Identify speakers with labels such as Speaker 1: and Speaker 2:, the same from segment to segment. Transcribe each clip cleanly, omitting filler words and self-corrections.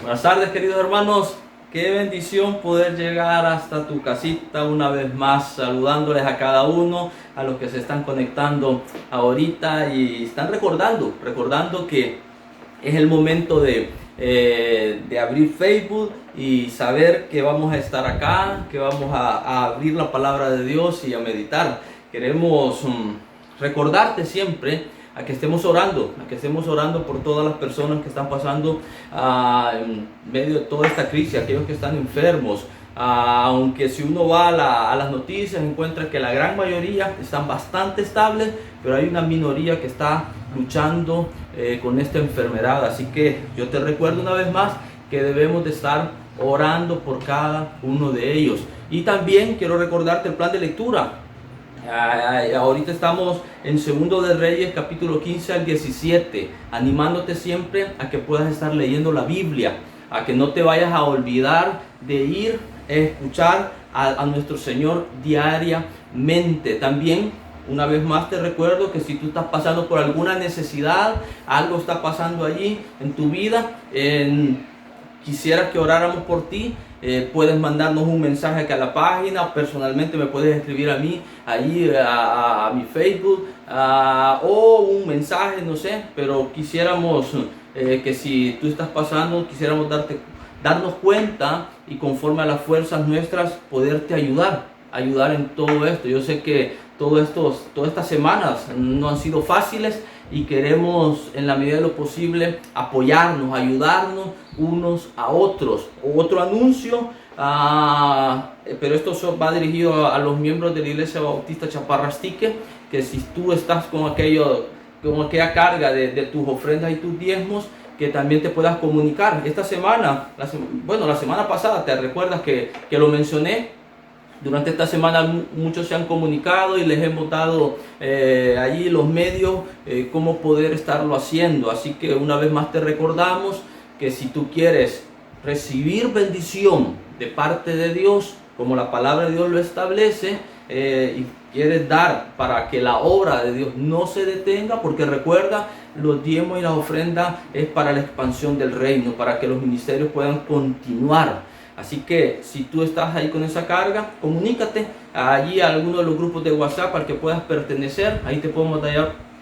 Speaker 1: Buenas tardes, queridos hermanos. Qué bendición poder llegar hasta tu casita una vez más, saludándoles a cada uno, a los que se están conectando ahorita y están recordando que es el momento de abrir Facebook y saber que vamos a estar acá, que vamos a abrir la palabra de Dios y a meditar. Queremos recordarte siempre a que estemos orando por todas las personas que están pasando en medio de toda esta crisis, aquellos que están enfermos. Aunque si uno va a las noticias encuentra que la gran mayoría están bastante estables, pero hay una minoría que está luchando con esta enfermedad. Así que yo te recuerdo una vez más que debemos de estar orando por cada uno de ellos. Y también quiero recordarte el plan de lectura. Ahorita estamos en Segundo de Reyes, capítulo 15 al 17, animándote siempre a que puedas estar leyendo la Biblia, a que no te vayas a olvidar de ir a escuchar a nuestro Señor diariamente. También, una vez más te recuerdo que si tú estás pasando por alguna necesidad, algo está pasando allí en tu vida, quisiera que oráramos por ti. Puedes mandarnos un mensaje aquí a la página, personalmente me puedes escribir a mí, ahí a mi Facebook, o un mensaje, no sé, pero quisiéramos que si tú estás pasando, quisiéramos darnos cuenta y conforme a las fuerzas nuestras poderte ayudar en todo esto. Yo sé que todas estas semanas no han sido fáciles y queremos en la medida de lo posible apoyarnos, ayudarnos unos a otros. Otro anuncio, pero esto va dirigido a los miembros de la Iglesia Bautista Chaparrastique, que si tú estás con aquella carga de tus ofrendas y tus diezmos, que también te puedas comunicar. Esta semana, la semana pasada, te recuerdas que lo mencioné. Durante esta semana muchos se han comunicado y les hemos dado allí los medios cómo poder estarlo haciendo. Así que una vez más te recordamos que si tú quieres recibir bendición de parte de Dios, como la palabra de Dios lo establece, y quieres dar para que la obra de Dios no se detenga, porque recuerda, los diezmos y las ofrendas es para la expansión del reino, para que los ministerios puedan continuar. Así que si tú estás ahí con esa carga, comunícate allí a alguno de los grupos de WhatsApp al que puedas pertenecer. Ahí te podemos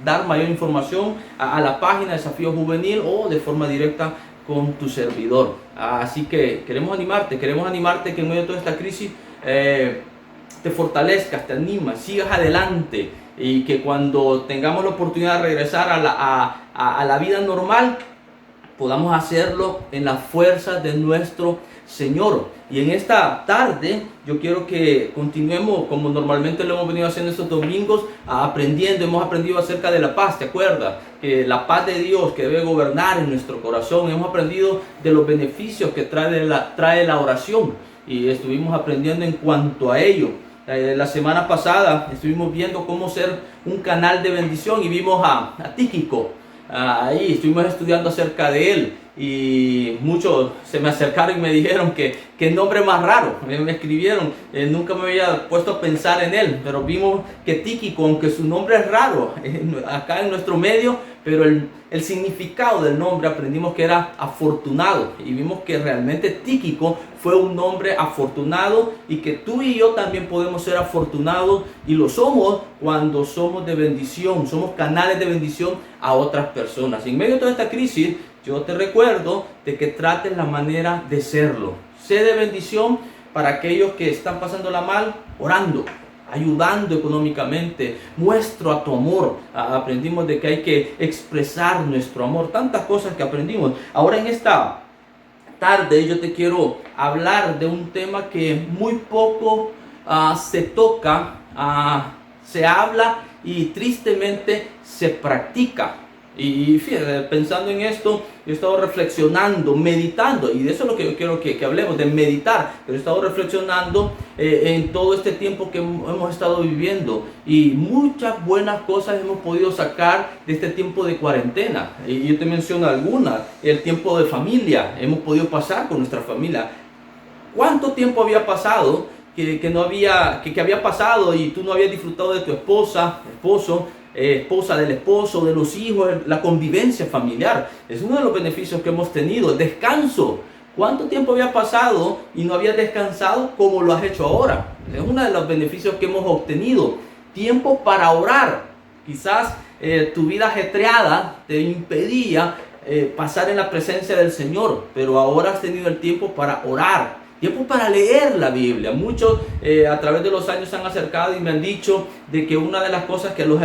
Speaker 1: dar mayor información a la página Desafío Juvenil o de forma directa con tu servidor. Así que queremos animarte que en medio de toda esta crisis te fortalezcas, te animas, sigas adelante y que cuando tengamos la oportunidad de regresar a la vida normal, podamos hacerlo en la fuerza de nuestro Señor. Y en esta tarde yo quiero que continuemos como normalmente lo hemos venido haciendo estos domingos, hemos aprendido acerca de la paz. ¿Te acuerdas? Que la paz de Dios que debe gobernar en nuestro corazón. Hemos aprendido de los beneficios que trae la oración y estuvimos aprendiendo en cuanto a ello. La semana pasada estuvimos viendo cómo ser un canal de bendición y vimos a Tíquico. Ahí estuvimos estudiando acerca de él y muchos se me acercaron y me dijeron que nombre más raro. Me escribieron, nunca me había puesto a pensar en él, pero vimos que Tíquico, aunque su nombre es raro acá en nuestro medio, pero el significado del nombre aprendimos que era afortunado y vimos que realmente Tíquico fue un nombre afortunado y que tú y yo también podemos ser afortunados y lo somos cuando somos de bendición, somos canales de bendición a otras personas. Y en medio de toda esta crisis, yo te recuerdo de que trates la manera de serlo. Sé de bendición para aquellos que están pasándola mal, orando, ayudando económicamente. Muestra tu amor. Aprendimos de que hay que expresar nuestro amor. Tantas cosas que aprendimos. Ahora en esta tarde yo te quiero hablar de un tema que muy poco se toca, se habla y tristemente se practica. Y fíjate, pensando en esto, yo he estado reflexionando, meditando, y de eso es lo que yo quiero que hablemos, de meditar. Pero he estado reflexionando en todo este tiempo que hemos estado viviendo, y muchas buenas cosas hemos podido sacar de este tiempo de cuarentena. Y yo te menciono algunas: el tiempo de familia, hemos podido pasar con nuestra familia. ¿Cuánto tiempo había pasado que había pasado y tú no habías disfrutado de tu esposa, esposo? esposa del esposo, de los hijos, la convivencia familiar. Es uno de los beneficios que hemos tenido. El descanso. ¿Cuánto tiempo había pasado y no habías descansado como lo has hecho ahora? Es uno de los beneficios que hemos obtenido. Tiempo para orar. Quizás tu vida ajetreada te impedía pasar en la presencia del Señor, pero ahora has tenido el tiempo para orar. Tiempo para leer la Biblia. Muchos a través de los años se han acercado y me han dicho de que una de las cosas que los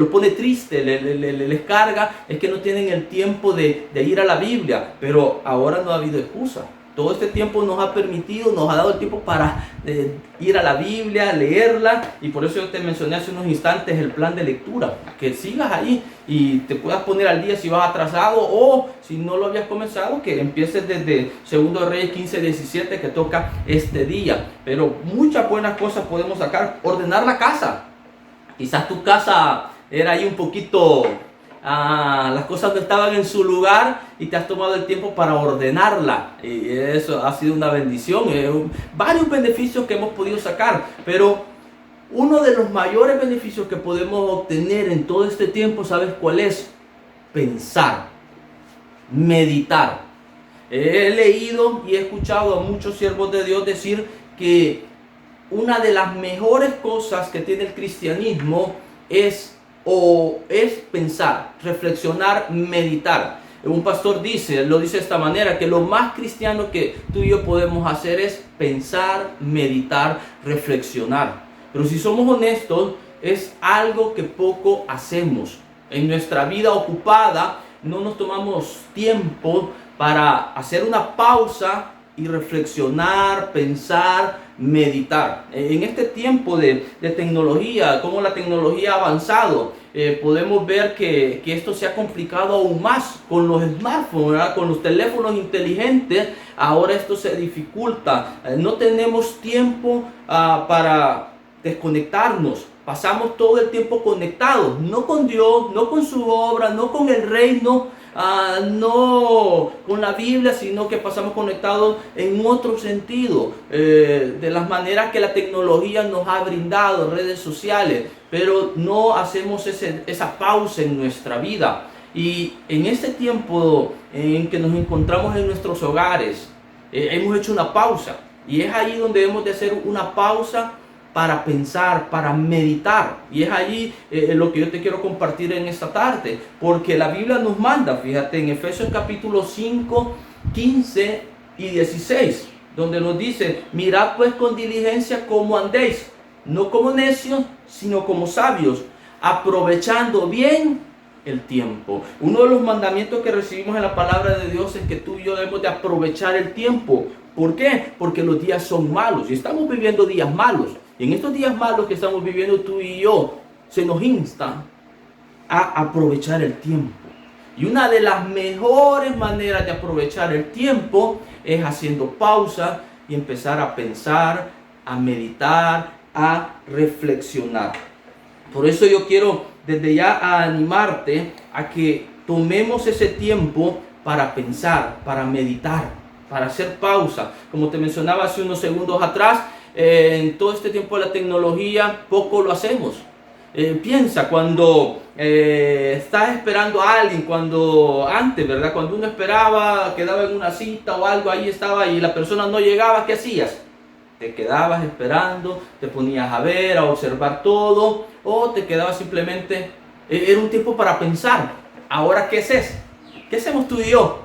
Speaker 1: pone triste, les carga, es que no tienen el tiempo de ir a la Biblia. Pero ahora no ha habido excusa. Todo este tiempo nos ha permitido, nos ha dado el tiempo para ir a la Biblia, leerla. Y por eso yo te mencioné hace unos instantes el plan de lectura. Que sigas ahí y te puedas poner al día si vas atrasado, o si no lo habías comenzado, que empieces desde 2 Reyes 15:17 que toca este día. Pero muchas buenas cosas podemos sacar. Ordenar la casa. Quizás tu casa era ahí un poquito... las cosas no estaban en su lugar y te has tomado el tiempo para ordenarla, y eso ha sido una bendición. Varios beneficios que hemos podido sacar, pero uno de los mayores beneficios que podemos obtener en todo este tiempo, ¿sabes cuál es? Pensar, meditar. He leído y he escuchado a muchos siervos de Dios decir que una de las mejores cosas que tiene el cristianismo es pensar, reflexionar, meditar. Un pastor lo dice de esta manera, que lo más cristiano que tú y yo podemos hacer es pensar, meditar, reflexionar. Pero si somos honestos, es algo que poco hacemos. En nuestra vida ocupada no nos tomamos tiempo para hacer una pausa y reflexionar, pensar, meditar. En este tiempo de tecnología, como la tecnología ha avanzado, podemos ver que esto se ha complicado aún más con los smartphones, ¿verdad? Con los teléfonos inteligentes. Ahora esto se dificulta. No tenemos tiempo para desconectarnos. Pasamos todo el tiempo conectados, no con Dios, no con su obra, no con el reino, no con la Biblia, sino que pasamos conectados en otro sentido, de las maneras que la tecnología nos ha brindado, redes sociales, pero no hacemos esa pausa en nuestra vida. Y en este tiempo en que nos encontramos en nuestros hogares, hemos hecho una pausa, y es ahí donde debemos de hacer una pausa para pensar, para meditar. Y es allí lo que yo te quiero compartir en esta tarde, porque la Biblia nos manda, fíjate, en Efesios capítulo 5, 15 y 16, donde nos dice: mirad pues con diligencia cómo andéis, no como necios, sino como sabios, aprovechando bien el tiempo. Uno de los mandamientos que recibimos en la palabra de Dios es que tú y yo debemos de aprovechar el tiempo. ¿Por qué? Porque los días son malos y estamos viviendo días malos. Y en estos días malos que estamos viviendo tú y yo, se nos insta a aprovechar el tiempo. Y una de las mejores maneras de aprovechar el tiempo es haciendo pausa y empezar a pensar, a meditar, a reflexionar. Por eso yo quiero desde ya animarte a que tomemos ese tiempo para pensar, para meditar, para hacer pausa. Como te mencionaba hace unos segundos atrás, en todo este tiempo de la tecnología poco lo hacemos. Piensa cuando estás esperando a alguien, cuando antes, ¿verdad? Cuando uno esperaba, quedaba en una cita o algo, ahí estaba y la persona no llegaba, ¿qué hacías? Te quedabas esperando, te ponías a ver, a observar todo, o te quedabas simplemente, era un tiempo para pensar. Ahora, ¿qué es? ¿Qué hacemos tú y yo?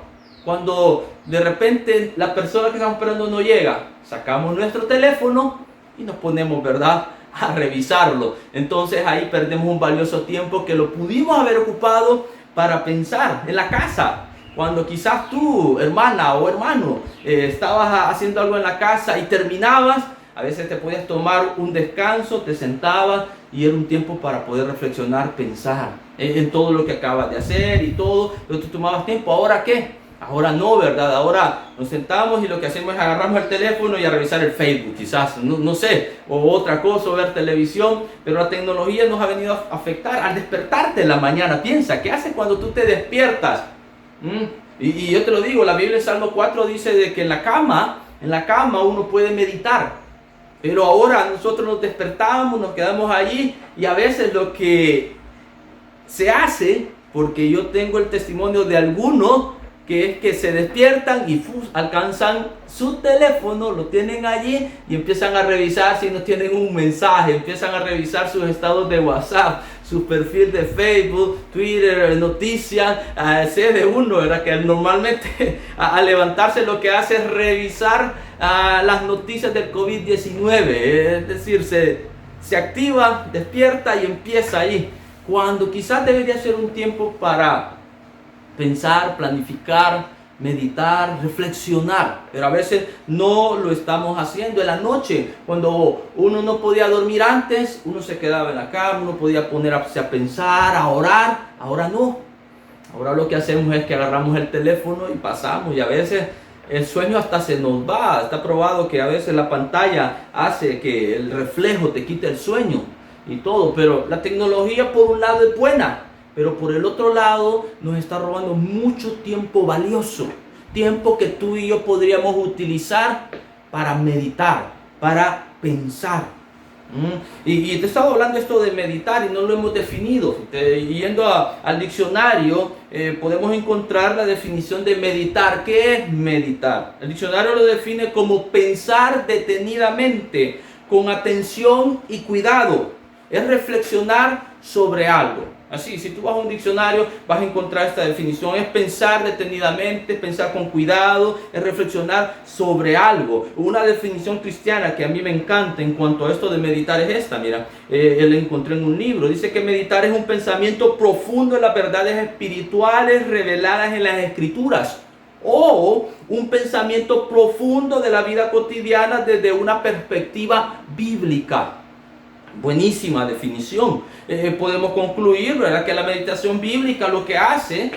Speaker 1: Cuando de repente la persona que estamos esperando no llega, sacamos nuestro teléfono y nos ponemos, ¿verdad?, a revisarlo. Entonces ahí perdemos un valioso tiempo que lo pudimos haber ocupado para pensar en la casa. Cuando quizás tú, hermana o hermano, estabas haciendo algo en la casa y terminabas, a veces te podías tomar un descanso, te sentabas y era un tiempo para poder reflexionar, pensar en todo lo que acabas de hacer y todo, pero tú tomabas tiempo. ¿Ahora qué? Ahora no, ¿verdad? Ahora nos sentamos y lo que hacemos es agarramos el teléfono y a revisar el Facebook, quizás, no sé, o otra cosa, o ver televisión. Pero la tecnología nos ha venido a afectar al despertarte en la mañana. Piensa, ¿qué haces cuando tú te despiertas? Y yo te lo digo, la Biblia en Salmo 4 dice de que en la cama uno puede meditar. Pero ahora nosotros nos despertamos, nos quedamos allí y a veces lo que se hace porque yo tengo el testimonio de algunos que es que se despiertan y alcanzan su teléfono, lo tienen allí y empiezan a revisar si no tienen un mensaje, empiezan a revisar sus estados de WhatsApp, su perfil de Facebook, Twitter, noticias. Sé de uno, ¿verdad?, que normalmente al levantarse lo que hace es revisar las noticias del COVID-19, es decir, se activa, despierta y empieza ahí, cuando quizás debería ser un tiempo para pensar, planificar, meditar, reflexionar, pero a veces no lo estamos haciendo. En la noche, cuando uno no podía dormir antes, uno se quedaba en la cama, uno podía ponerse a pensar, a orar. Ahora no. Ahora lo que hacemos es que agarramos el teléfono y pasamos, y a veces el sueño hasta se nos va. Está probado que a veces la pantalla hace que el reflejo te quite el sueño y todo, pero la tecnología por un lado es buena, pero por el otro lado nos está robando mucho tiempo valioso, tiempo que tú y yo podríamos utilizar para meditar, para pensar. Y te estaba hablando esto de meditar y no lo hemos definido. Yendo al diccionario, podemos encontrar la definición de meditar. ¿Qué es meditar? El diccionario lo define como pensar detenidamente, con atención y cuidado. Es reflexionar sobre algo. Así, si tú vas a un diccionario, vas a encontrar esta definición. Es pensar detenidamente, pensar con cuidado, es reflexionar sobre algo. Una definición cristiana que a mí me encanta en cuanto a esto de meditar es esta. Mira, la encontré en un libro. Dice que meditar es un pensamiento profundo en las verdades espirituales reveladas en las Escrituras, o un pensamiento profundo de la vida cotidiana desde una perspectiva bíblica. Buenísima definición. Podemos concluir, ¿verdad?, que la meditación bíblica lo que hace,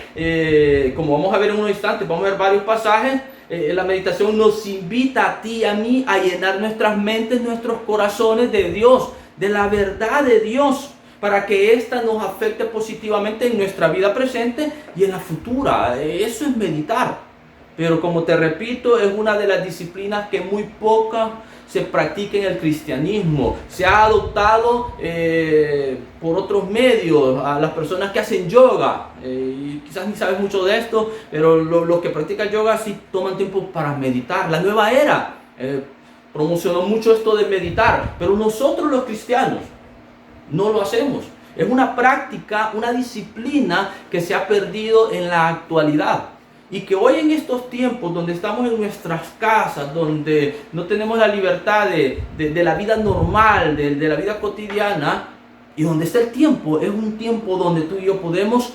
Speaker 1: como vamos a ver en unos instantes, vamos a ver varios pasajes, la meditación nos invita a ti y a mí a llenar nuestras mentes, nuestros corazones de Dios, de la verdad de Dios, para que ésta nos afecte positivamente en nuestra vida presente y en la futura. Eso es meditar. Pero como te repito, es una de las disciplinas que muy poca se practica en el cristianismo. Se ha adoptado por otros medios, a las personas que hacen yoga. Y quizás ni sabes mucho de esto, pero los que practican yoga sí toman tiempo para meditar. La nueva era promocionó mucho esto de meditar, pero nosotros los cristianos no lo hacemos. Es una práctica, una disciplina que se ha perdido en la actualidad. Y que hoy en estos tiempos donde estamos en nuestras casas, donde no tenemos la libertad de la vida normal, de la vida cotidiana, y donde está el tiempo, es un tiempo donde tú y yo podemos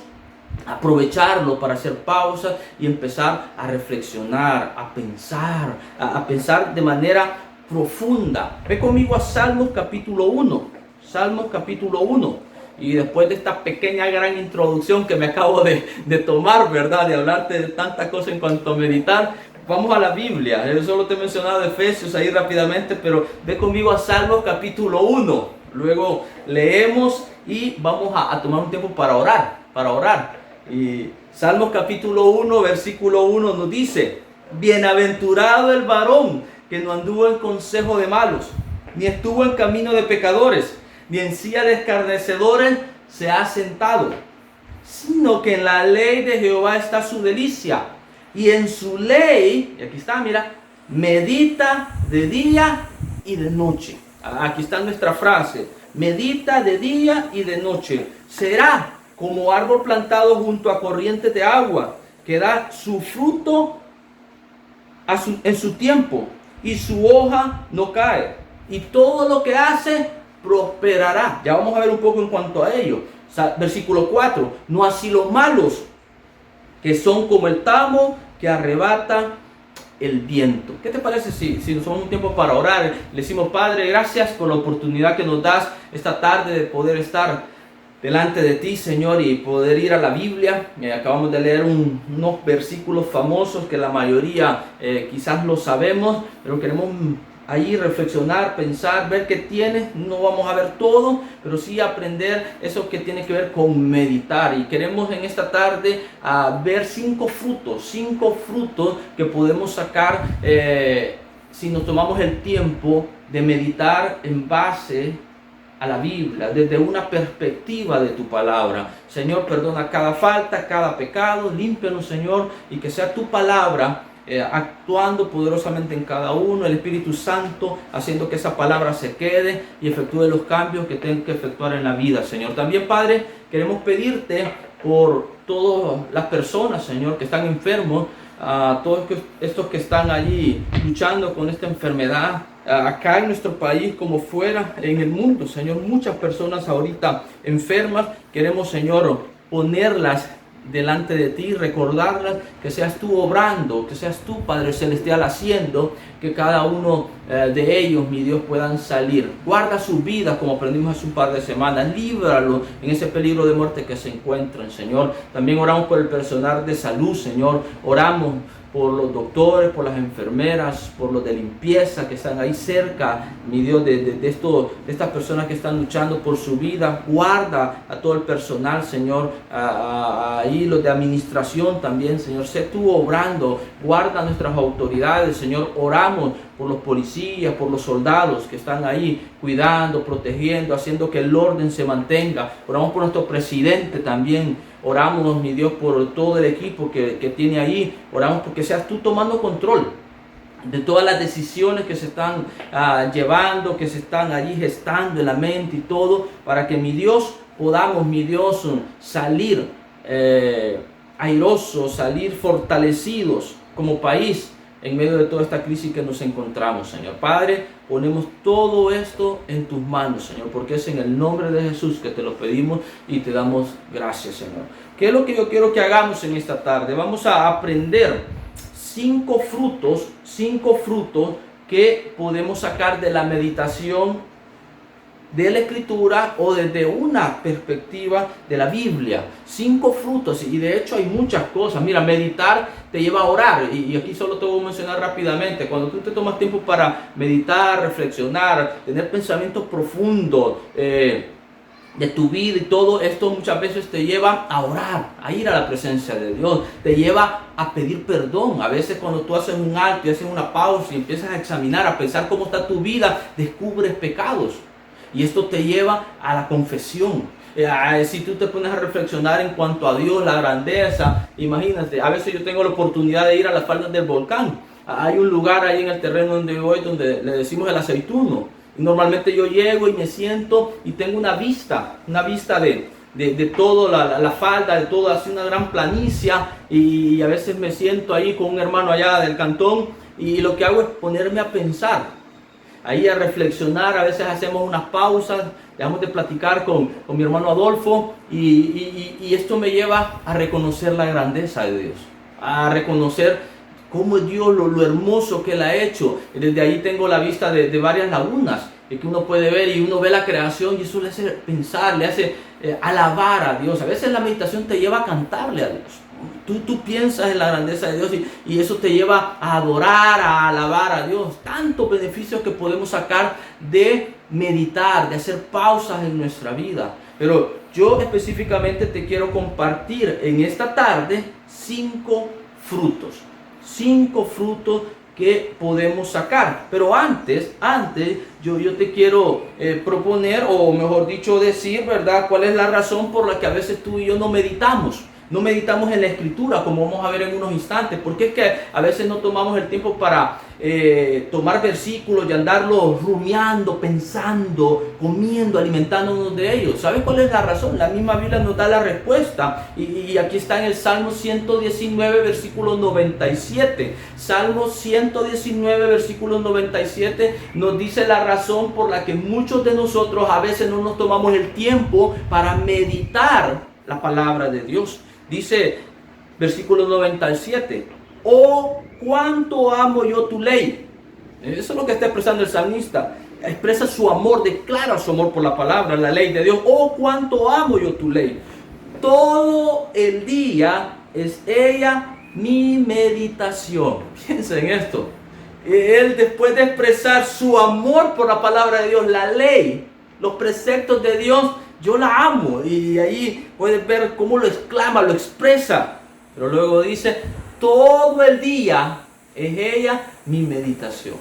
Speaker 1: aprovecharlo para hacer pausas y empezar a reflexionar, a pensar de manera profunda. Ve conmigo a Salmos capítulo 1. Salmos capítulo 1. Y después de esta pequeña gran introducción que me acabo de tomar, ¿verdad?, de hablarte de tantas cosas en cuanto a meditar, vamos a la Biblia. Yo solo te he mencionado Efesios ahí rápidamente, pero ve conmigo a Salmos capítulo 1. Luego leemos y vamos a tomar un tiempo para orar. Y Salmos capítulo 1, versículo 1 nos dice: bienaventurado el varón que no anduvo en consejo de malos, ni estuvo en camino de pecadores, ni en silla de escarnecedores se ha sentado, sino que en la ley de Jehová está su delicia, y en su ley, y aquí está, mira, medita de día y de noche. Aquí está nuestra frase: medita de día y de noche. Será como árbol plantado junto a corrientes de agua, que da su fruto en su tiempo, y su hoja no cae, y todo lo que hace prosperará. Ya vamos a ver un poco en cuanto a ello. Versículo 4: no así los malos, que son como el tamo que arrebata el viento. ¿Qué te parece si nos tomamos un tiempo para orar? Le decimos: Padre, gracias por la oportunidad que nos das esta tarde de poder estar delante de ti, Señor, y poder ir a la Biblia. Acabamos de leer unos versículos famosos que la mayoría quizás lo sabemos, pero queremos ahí reflexionar, pensar, ver qué tiene. No vamos a ver todo, pero sí aprender eso que tiene que ver con meditar. Y queremos en esta tarde ver 5 frutos que podemos sacar si nos tomamos el tiempo de meditar en base a la Biblia, desde una perspectiva de tu palabra. Señor, perdona cada falta, cada pecado, límpianos, Señor, y que sea tu palabra actuando poderosamente en cada uno, el Espíritu Santo haciendo que esa palabra se quede y efectúe los cambios que tengan que efectuar en la vida, Señor. También, Padre, queremos pedirte por todas las personas, Señor, que están enfermos, a todos estos que están allí luchando con esta enfermedad, acá en nuestro país como fuera en el mundo, Señor, muchas personas ahorita enfermas. Queremos, Señor, ponerlas delante de ti, recordarlas, que seas tú obrando, que seas tú, Padre Celestial, haciendo que cada uno de ellos, mi Dios, puedan salir. Guarda sus vidas, como aprendimos hace un par de semanas, líbralo en ese peligro de muerte que se encuentran, Señor. También oramos por el personal de salud, Señor. Oramos por los doctores, por las enfermeras, por los de limpieza que están ahí cerca, mi Dios, de estas personas que están luchando por su vida. Guarda a todo el personal, Señor, ahí los de administración también, Señor. Sé tú obrando, guarda a nuestras autoridades, Señor. Oramos por los policías, por los soldados que están ahí cuidando, protegiendo, haciendo que el orden se mantenga. Oramos por nuestro presidente también. Oramos, mi Dios, por todo el equipo que tiene ahí. Oramos porque seas tú tomando control de todas las decisiones que se están llevando, que se están allí gestando en la mente y todo, para que, mi Dios, podamos, mi Dios, salir airosos, salir fortalecidos como país en medio de toda esta crisis que nos encontramos, Señor. Padre, ponemos todo esto en tus manos, Señor, porque es en el nombre de Jesús que te lo pedimos y te damos gracias, Señor. ¿Qué es lo que yo quiero que hagamos en esta tarde? Vamos a aprender 5 frutos que podemos sacar de la meditación de la Escritura o desde una perspectiva de la Biblia. 5 frutos, y de hecho hay muchas cosas. Mira, meditar te lleva a orar, y aquí solo te voy a mencionar rápidamente. Cuando tú te tomas tiempo para meditar, reflexionar, tener pensamientos profundos de tu vida y todo esto, muchas veces te lleva a orar, a ir a la presencia de Dios, te lleva a pedir perdón. A veces cuando tú haces un alto y haces una pausa y empiezas a examinar, a pensar cómo está tu vida, descubres pecados. Y esto te lleva a la confesión. Si tú te pones a reflexionar en cuanto a Dios, la grandeza, imagínate, a veces yo tengo la oportunidad de ir a las faldas del volcán. Hay un lugar ahí en el terreno donde voy, donde le decimos el aceituno. Y normalmente yo llego y me siento y tengo una vista de toda la falda, de todo, así una gran planicie. Y a veces me siento ahí con un hermano allá del cantón y lo que hago es ponerme a pensar, ahí a reflexionar. A veces hacemos unas pausas, dejamos de platicar con mi hermano Adolfo y esto me lleva a reconocer la grandeza de Dios, a reconocer cómo es Dios, lo hermoso que Él ha hecho. Desde ahí tengo la vista de varias lagunas que uno puede ver, y uno ve la creación y eso le hace pensar, le hace alabar a Dios. A veces la meditación te lleva a cantarle a Dios. Tú piensas en la grandeza de Dios y eso te lleva a adorar, a alabar a Dios. Tantos beneficios que podemos sacar de meditar, de hacer pausas en nuestra vida. Pero yo específicamente te quiero compartir en esta tarde 5 frutos. 5 frutos que podemos sacar. Pero antes yo te quiero proponer, o mejor dicho decir, ¿verdad?, cuál es la razón por la que a veces tú y yo no meditamos en la Escritura, como vamos a ver en unos instantes. Porque es que a veces no tomamos el tiempo para tomar versículos y andarlos rumiando, pensando, comiendo, alimentándonos de ellos. ¿Sabes cuál es la razón? La misma Biblia nos da la respuesta, y aquí está en el Salmo 119, versículo 97. Salmo 119, versículo 97 nos dice la razón por la que muchos de nosotros a veces no nos tomamos el tiempo para meditar la palabra de Dios. Dice, versículo 97, oh, cuánto amo yo tu ley. Eso es lo que está expresando el salmista. Expresa su amor, declara su amor por la palabra, la ley de Dios. Oh, cuánto amo yo tu ley. Todo el día es ella mi meditación. Piensa en esto. Él, después de expresar su amor por la palabra de Dios, la ley, los preceptos de Dios, yo la amo, y ahí puedes ver cómo lo exclama, lo expresa. Pero luego dice, todo el día es ella mi meditación.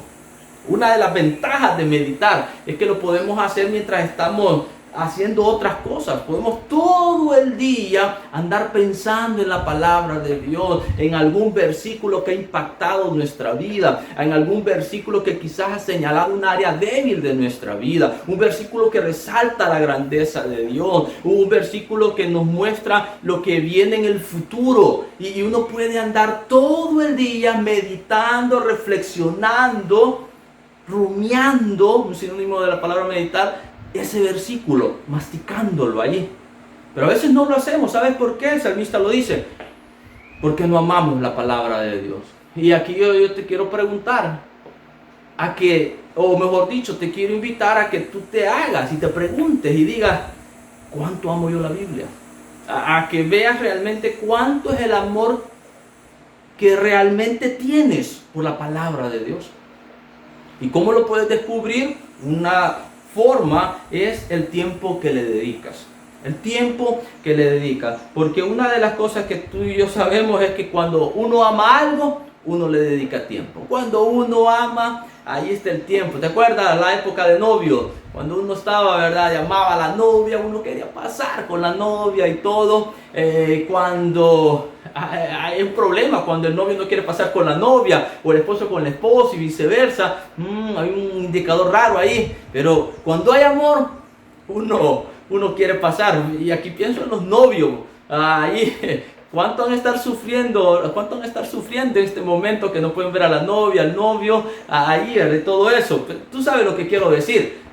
Speaker 1: Una de las ventajas de meditar es que lo podemos hacer mientras estamos haciendo otras cosas. Podemos todo el día andar pensando en la palabra de Dios, en algún versículo que ha impactado nuestra vida, en algún versículo que quizás ha señalado un área débil de nuestra vida, un versículo que resalta la grandeza de Dios, un versículo que nos muestra lo que viene en el futuro, y uno puede andar todo el día meditando, reflexionando, rumiando, un sinónimo de la palabra meditar, ese versículo, masticándolo allí. Pero a veces no lo hacemos. ¿Sabes por qué? El salmista lo dice: porque no amamos la palabra de Dios. Y aquí yo te quiero preguntar, o mejor dicho, te quiero invitar a que tú te hagas y te preguntes y digas: ¿cuánto amo yo la Biblia? A que veas realmente cuánto es el amor que realmente tienes por la palabra de Dios. ¿Y cómo lo puedes descubrir? Una forma es el tiempo que le dedicas. El tiempo que le dedicas. Porque una de las cosas que tú y yo sabemos es que cuando uno ama algo, uno le dedica tiempo. Cuando uno ama, ahí está el tiempo. ¿Te acuerdas la época de novio? Cuando uno estaba, ¿verdad? Llamaba a la novia, uno quería pasar con la novia y todo. Cuando hay un problema, cuando el novio no quiere pasar con la novia, o el esposo con el esposo y viceversa, hay un indicador raro ahí. Pero cuando hay amor, uno quiere pasar. Y aquí pienso en los novios. Ahí, ¿cuánto van a estar sufriendo en este momento que no pueden ver a la novia, al novio, ahí, de todo eso? Tú sabes lo que quiero decir.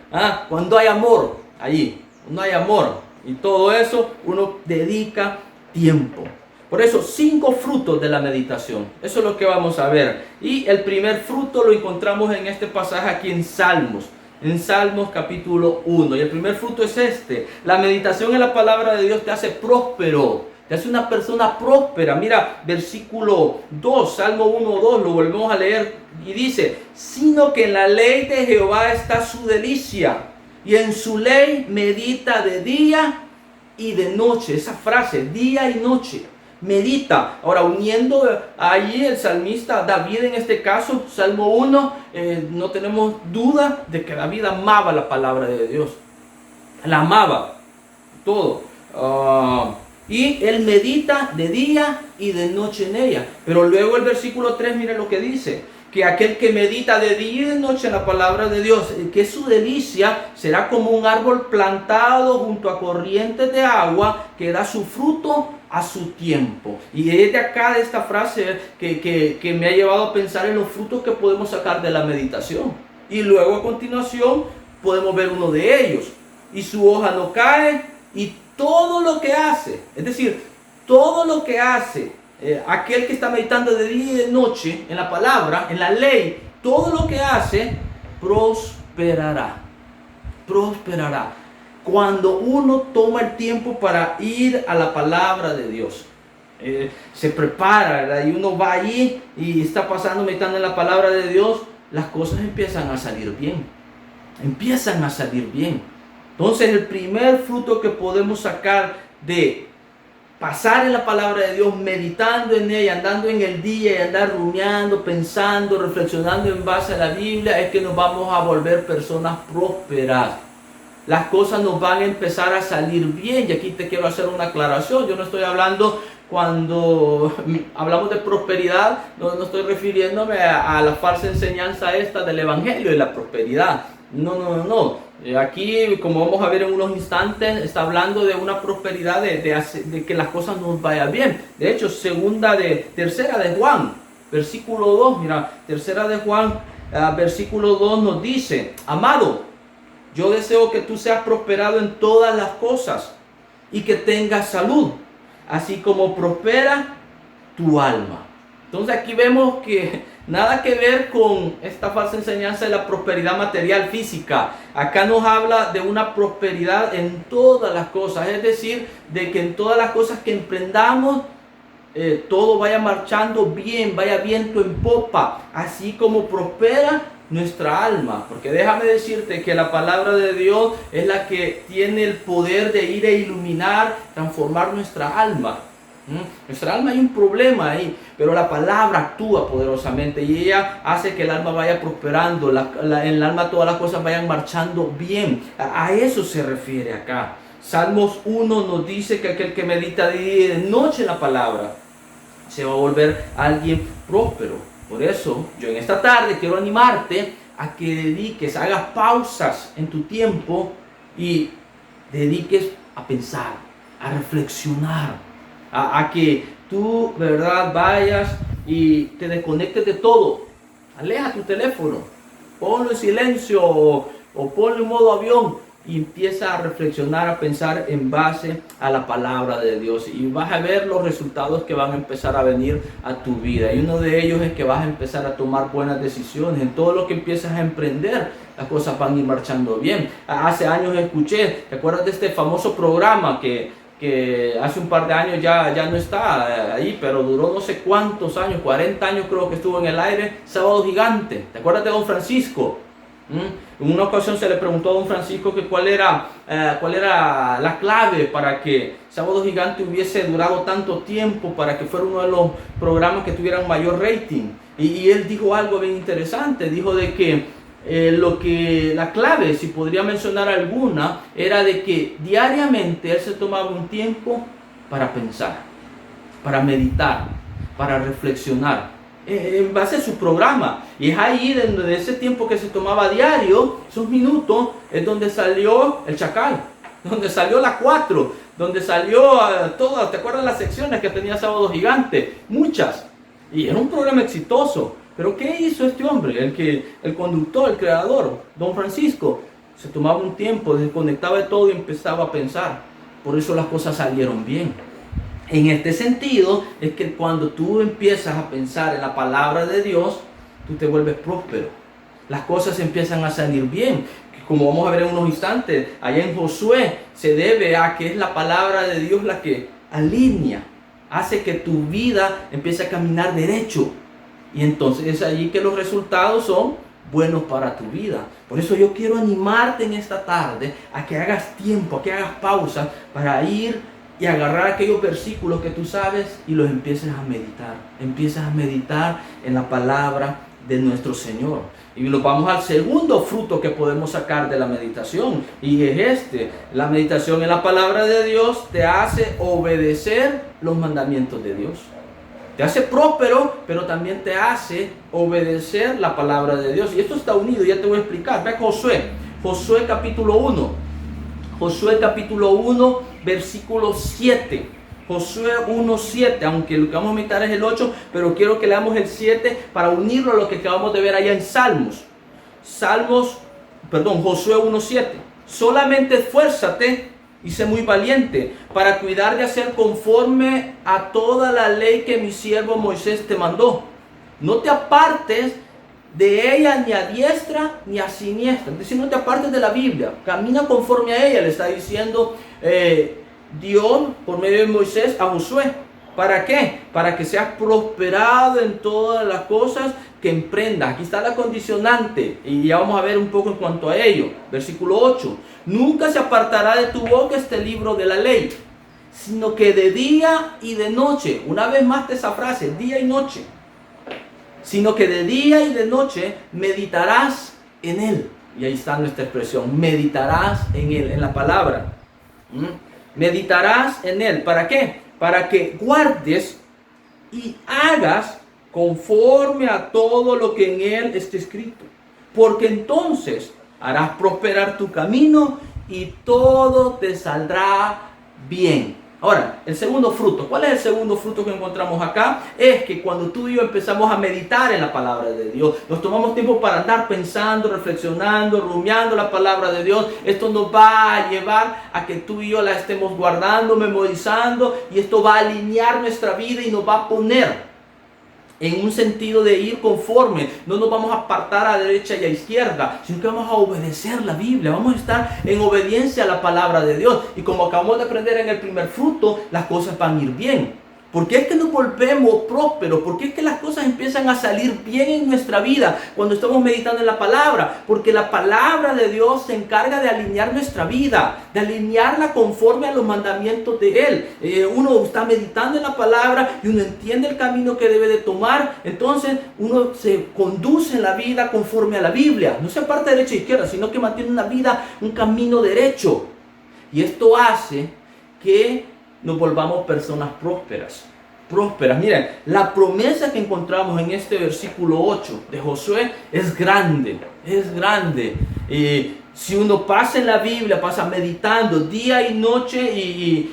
Speaker 1: Cuando hay amor, allí, no hay amor y todo eso, uno dedica tiempo. Por eso, 5 frutos de la meditación. Eso es lo que vamos a ver. Y el primer fruto lo encontramos en este pasaje aquí en Salmos. En Salmos capítulo 1. Y el primer fruto es este. La meditación en la palabra de Dios te hace próspero. Te hace una persona próspera. Mira, versículo 2, Salmo 1:2, lo volvemos a leer y dice: sino que en la ley de Jehová está su delicia, y en su ley medita de día y de noche. Esa frase, día y noche, medita. Ahora, uniendo allí el salmista David en este caso, Salmo 1, no tenemos duda de que David amaba la palabra de Dios. La amaba, todo. Y él medita de día y de noche en ella. Pero luego el versículo 3, mire lo que dice: que aquel que medita de día y de noche en la palabra de Dios, que su delicia será como un árbol plantado junto a corrientes de agua, que da su fruto a su tiempo. Y es de acá, de esta frase, que me ha llevado a pensar en los frutos que podemos sacar de la meditación. Y luego a continuación podemos ver uno de ellos: y su hoja no cae, y todo lo que hace, es decir, todo lo que hace aquel que está meditando de día y de noche en la palabra, en la ley, todo lo que hace prosperará. Prosperará. Cuando uno toma el tiempo para ir a la palabra de Dios, se prepara, ¿verdad? Y uno va allí y está pasando meditando en la palabra de Dios, las cosas empiezan a salir bien. Empiezan a salir bien. Entonces, el primer fruto que podemos sacar de pasar en la palabra de Dios, meditando en ella, andando en el día y andar rumiando, pensando, reflexionando en base a la Biblia, es que nos vamos a volver personas prósperas. Las cosas nos van a empezar a salir bien. Y aquí te quiero hacer una aclaración. Yo no estoy hablando, cuando hablamos de prosperidad, no estoy refiriéndome a la falsa enseñanza esta del evangelio de la prosperidad. No. Aquí, como vamos a ver en unos instantes, está hablando de una prosperidad de que las cosas nos vayan bien. De hecho, tercera de Juan, versículo 2, mira, tercera de Juan, versículo 2 nos dice: amado, yo deseo que tú seas prosperado en todas las cosas y que tengas salud, así como prospera tu alma. Entonces aquí vemos que nada que ver con esta falsa enseñanza de la prosperidad material física. Acá nos habla de una prosperidad en todas las cosas, es decir, de que en todas las cosas que emprendamos, todo vaya marchando bien, vaya viento en popa, así como prospera nuestra alma. Porque déjame decirte que la palabra de Dios es la que tiene el poder de ir a iluminar, transformar nuestra alma. Nuestra alma hay un problema ahí, pero la palabra actúa poderosamente y ella hace que el alma vaya prosperando, en el alma todas las cosas vayan marchando bien. A eso se refiere acá. Salmos 1 nos dice que aquel que medita de día y de noche en la palabra se va a volver alguien próspero. Por eso yo en esta tarde quiero animarte a que dediques, hagas pausas en tu tiempo y dediques a pensar, a reflexionar, a que tú, de verdad, vayas y te desconectes de todo. Aleja tu teléfono, ponlo en silencio o ponlo en modo avión y empieza a reflexionar, a pensar en base a la palabra de Dios. Y vas a ver los resultados que van a empezar a venir a tu vida. Y uno de ellos es que vas a empezar a tomar buenas decisiones. En todo lo que empiezas a emprender, las cosas van a ir marchando bien. Hace años escuché, ¿te acuerdas de este famoso programa que hace un par de años ya no está ahí, pero duró no sé cuántos años, 40 años creo que estuvo en el aire, Sábado Gigante? ¿Te acuerdas de Don Francisco? En una ocasión se le preguntó a Don Francisco que cuál era la clave para que Sábado Gigante hubiese durado tanto tiempo, para que fuera uno de los programas que tuvieran mayor rating. Y él dijo algo bien interesante, dijo de que la clave, si podría mencionar alguna, era de que diariamente él se tomaba un tiempo para pensar, para meditar, para reflexionar en base a su programa. Y es ahí de ese tiempo que se tomaba diario, esos minutos, es donde salió El Chacal, donde salió La 4, donde salió todas, ¿te acuerdas las secciones que tenía Sábado Gigante? Muchas. Y era un programa exitoso. Pero ¿qué hizo este hombre? El conductor, el creador, Don Francisco, se tomaba un tiempo, desconectaba de todo y empezaba a pensar. Por eso las cosas salieron bien. En este sentido, es que cuando tú empiezas a pensar en la palabra de Dios, tú te vuelves próspero. Las cosas empiezan a salir bien. Como vamos a ver en unos instantes, allá en Josué, se debe a que es la palabra de Dios la que alinea, hace que tu vida empiece a caminar derecho. Y entonces es allí que los resultados son buenos para tu vida. Por eso yo quiero animarte en esta tarde a que hagas tiempo, a que hagas pausa para ir y agarrar aquellos versículos que tú sabes y los empieces a meditar. Empiezas a meditar en la palabra de nuestro Señor. Y nos vamos al segundo fruto que podemos sacar de la meditación. Y es la meditación en la palabra de Dios te hace obedecer los mandamientos de Dios. Te hace próspero, pero también te hace obedecer la palabra de Dios. Y esto está unido, ya te voy a explicar. Ve a Josué capítulo 1. Josué capítulo 1, versículo 7. Josué 1:7, aunque lo que vamos a meditar es el 8, pero quiero que leamos el 7 para unirlo a lo que acabamos de ver allá en Josué 1:7. Solamente esfuérzate y sé muy valiente para cuidar de hacer conforme a toda la ley que mi siervo Moisés te mandó. No te apartes de ella ni a diestra ni a siniestra. Es decir, no te apartes de la Biblia. Camina conforme a ella, le está diciendo Dios por medio de Moisés a Josué. ¿Para qué? Para que seas prosperado en todas las cosas que emprendas. Aquí está la condicionante y ya vamos a ver un poco en cuanto a ello. Versículo 8. Nunca se apartará de tu boca este libro de la ley, sino que de día y de noche, una vez más esa frase, día y noche, sino que de día y de noche meditarás en él. Y ahí está nuestra expresión, meditarás en él, en la palabra. Meditarás en él. ¿Para qué? Para que guardes y hagas conforme a todo lo que en él esté escrito. Porque entonces harás prosperar tu camino y todo te saldrá bien. Ahora, el segundo fruto. ¿Cuál es el segundo fruto que encontramos acá? Es que cuando tú y yo empezamos a meditar en la palabra de Dios, nos tomamos tiempo para andar pensando, reflexionando, rumiando la palabra de Dios. Esto nos va a llevar a que tú y yo la estemos guardando, memorizando, y esto va a alinear nuestra vida y nos va a poner en un sentido de ir conforme. No nos vamos a apartar a derecha y a izquierda, sino que vamos a obedecer la Biblia. Vamos a estar en obediencia a la palabra de Dios. Y como acabamos de aprender en el primer fruto, las cosas van a ir bien. ¿Por qué es que nos volvemos prósperos? ¿Por qué es que las cosas empiezan a salir bien en nuestra vida cuando estamos meditando en la palabra? Porque la palabra de Dios se encarga de alinear nuestra vida, de alinearla conforme a los mandamientos de Él. Uno está meditando en la palabra y uno entiende el camino que debe de tomar. Entonces uno se conduce en la vida conforme a la Biblia. No se aparta de derecha e izquierda, sino que mantiene una vida, un camino derecho. Y esto hace que nos volvamos personas prósperas. Miren, la promesa que encontramos en este versículo 8 de Josué es grande. Si uno pasa en la Biblia, pasa meditando día y noche,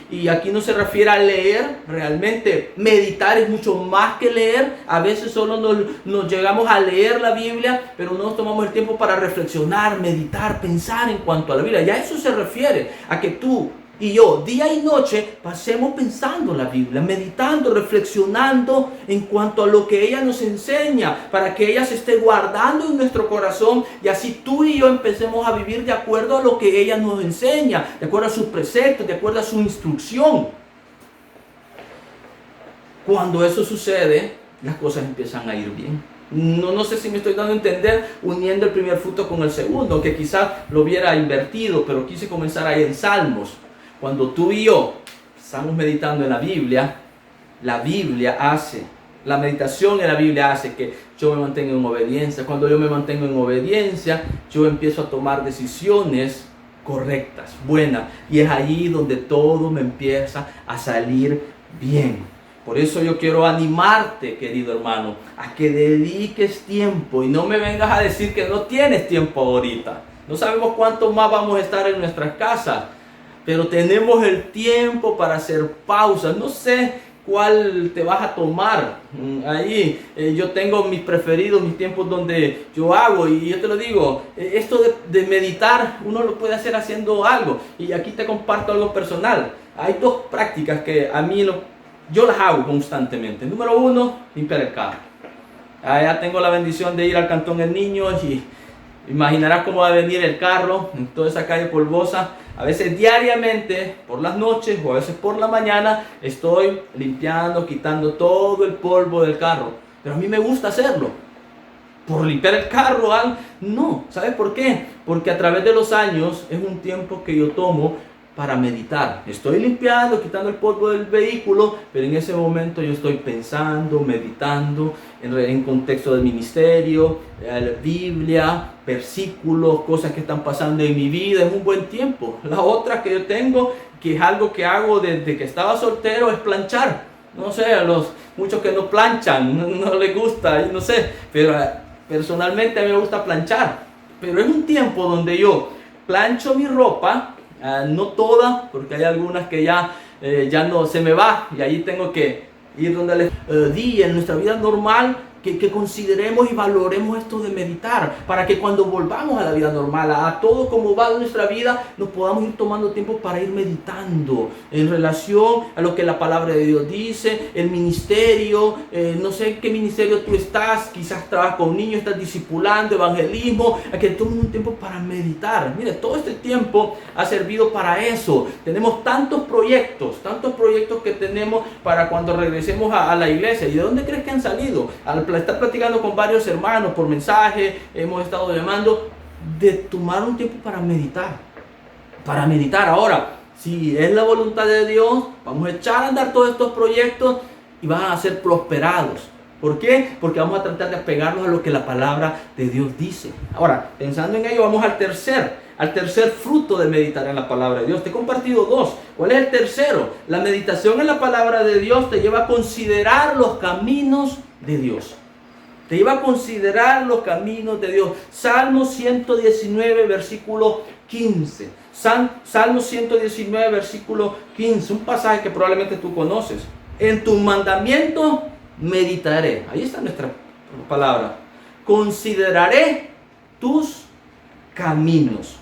Speaker 1: y aquí no se refiere a leer, realmente meditar es mucho más que leer. A veces solo nos llegamos a leer la Biblia, pero no nos tomamos el tiempo para reflexionar, meditar, pensar en cuanto a la Biblia. Ya eso se refiere a que tú y yo, día y noche, pasemos pensando la Biblia, meditando, reflexionando en cuanto a lo que ella nos enseña, para que ella se esté guardando en nuestro corazón, y así tú y yo empecemos a vivir de acuerdo a lo que ella nos enseña, de acuerdo a sus preceptos, de acuerdo a su instrucción. Cuando eso sucede, las cosas empiezan a ir bien. No sé si me estoy dando a entender uniendo el primer fruto con el segundo, aunque quizás lo hubiera invertido, pero quise comenzar ahí en Salmos. Cuando tú y yo estamos meditando en la meditación en la Biblia hace que yo me mantenga en obediencia. Cuando yo me mantengo en obediencia, yo empiezo a tomar decisiones correctas, buenas. Y es ahí donde todo me empieza a salir bien. Por eso yo quiero animarte, querido hermano, a que dediques tiempo y no me vengas a decir que no tienes tiempo ahorita. No sabemos cuánto más vamos a estar en nuestras casas, pero tenemos el tiempo para hacer pausas. No sé cuál te vas a tomar. Ahí yo tengo mis preferidos, mis tiempos donde yo hago, y yo te lo digo, esto de meditar uno lo puede hacer haciendo algo. Y aquí te comparto algo personal. Hay dos prácticas que a mí yo las hago constantemente. Número uno, limpiar el carro. Allá tengo la bendición de ir al Cantón El Niño, y imaginarás cómo va a venir el carro en toda esa calle polvosa. A veces diariamente, por las noches o a veces por la mañana, estoy limpiando, quitando todo el polvo del carro. Pero a mí me gusta hacerlo. ¿Por limpiar el carro? No. ¿Sabes por qué? Porque a través de los años es un tiempo que yo tomo para meditar. Estoy limpiando, quitando el polvo del vehículo, pero en ese momento yo estoy pensando, meditando en contexto del ministerio, Biblia, versículos, cosas que están pasando en mi vida. Es un buen tiempo. La otra que yo tengo, que es algo que hago desde que estaba soltero, es planchar. No sé, a los muchos que no planchan, no les gusta, no sé, pero personalmente a mí me gusta planchar. Pero es un tiempo donde yo plancho mi ropa. No toda, porque hay algunas que ya no se me va, y ahí tengo que ir donde les di en nuestra vida normal, que consideremos y valoremos esto de meditar, para que cuando volvamos a la vida normal, a todo como va nuestra vida, nos podamos ir tomando tiempo para ir meditando en relación a lo que la palabra de Dios dice, el ministerio. No sé en qué ministerio tú estás, quizás trabajas con niños, estás discipulando, evangelismo, a que tomes un tiempo para meditar. Mire, todo este tiempo ha servido para eso. Tenemos tantos proyectos que tenemos para cuando regresemos a la iglesia. ¿Y de dónde crees que han salido? Al estar platicando con varios hermanos por mensaje, hemos estado llamando de tomar un tiempo para meditar. Ahora, si es la voluntad de Dios, vamos a echar a andar todos estos proyectos y van a ser prosperados. ¿Por qué? Porque vamos a tratar de apegarnos a lo que la palabra de Dios dice. Ahora, pensando en ello, vamos al tercer fruto de meditar en la palabra de Dios. Te he compartido dos. ¿Cuál es el tercero? La meditación en la palabra de Dios te lleva a considerar los caminos de Dios. Te lleva a considerar los caminos de Dios. Salmo 119, versículo 15. Salmo 119, versículo 15. Un pasaje que probablemente tú conoces. En tu mandamiento meditaré. Ahí está nuestra palabra. Consideraré tus caminos.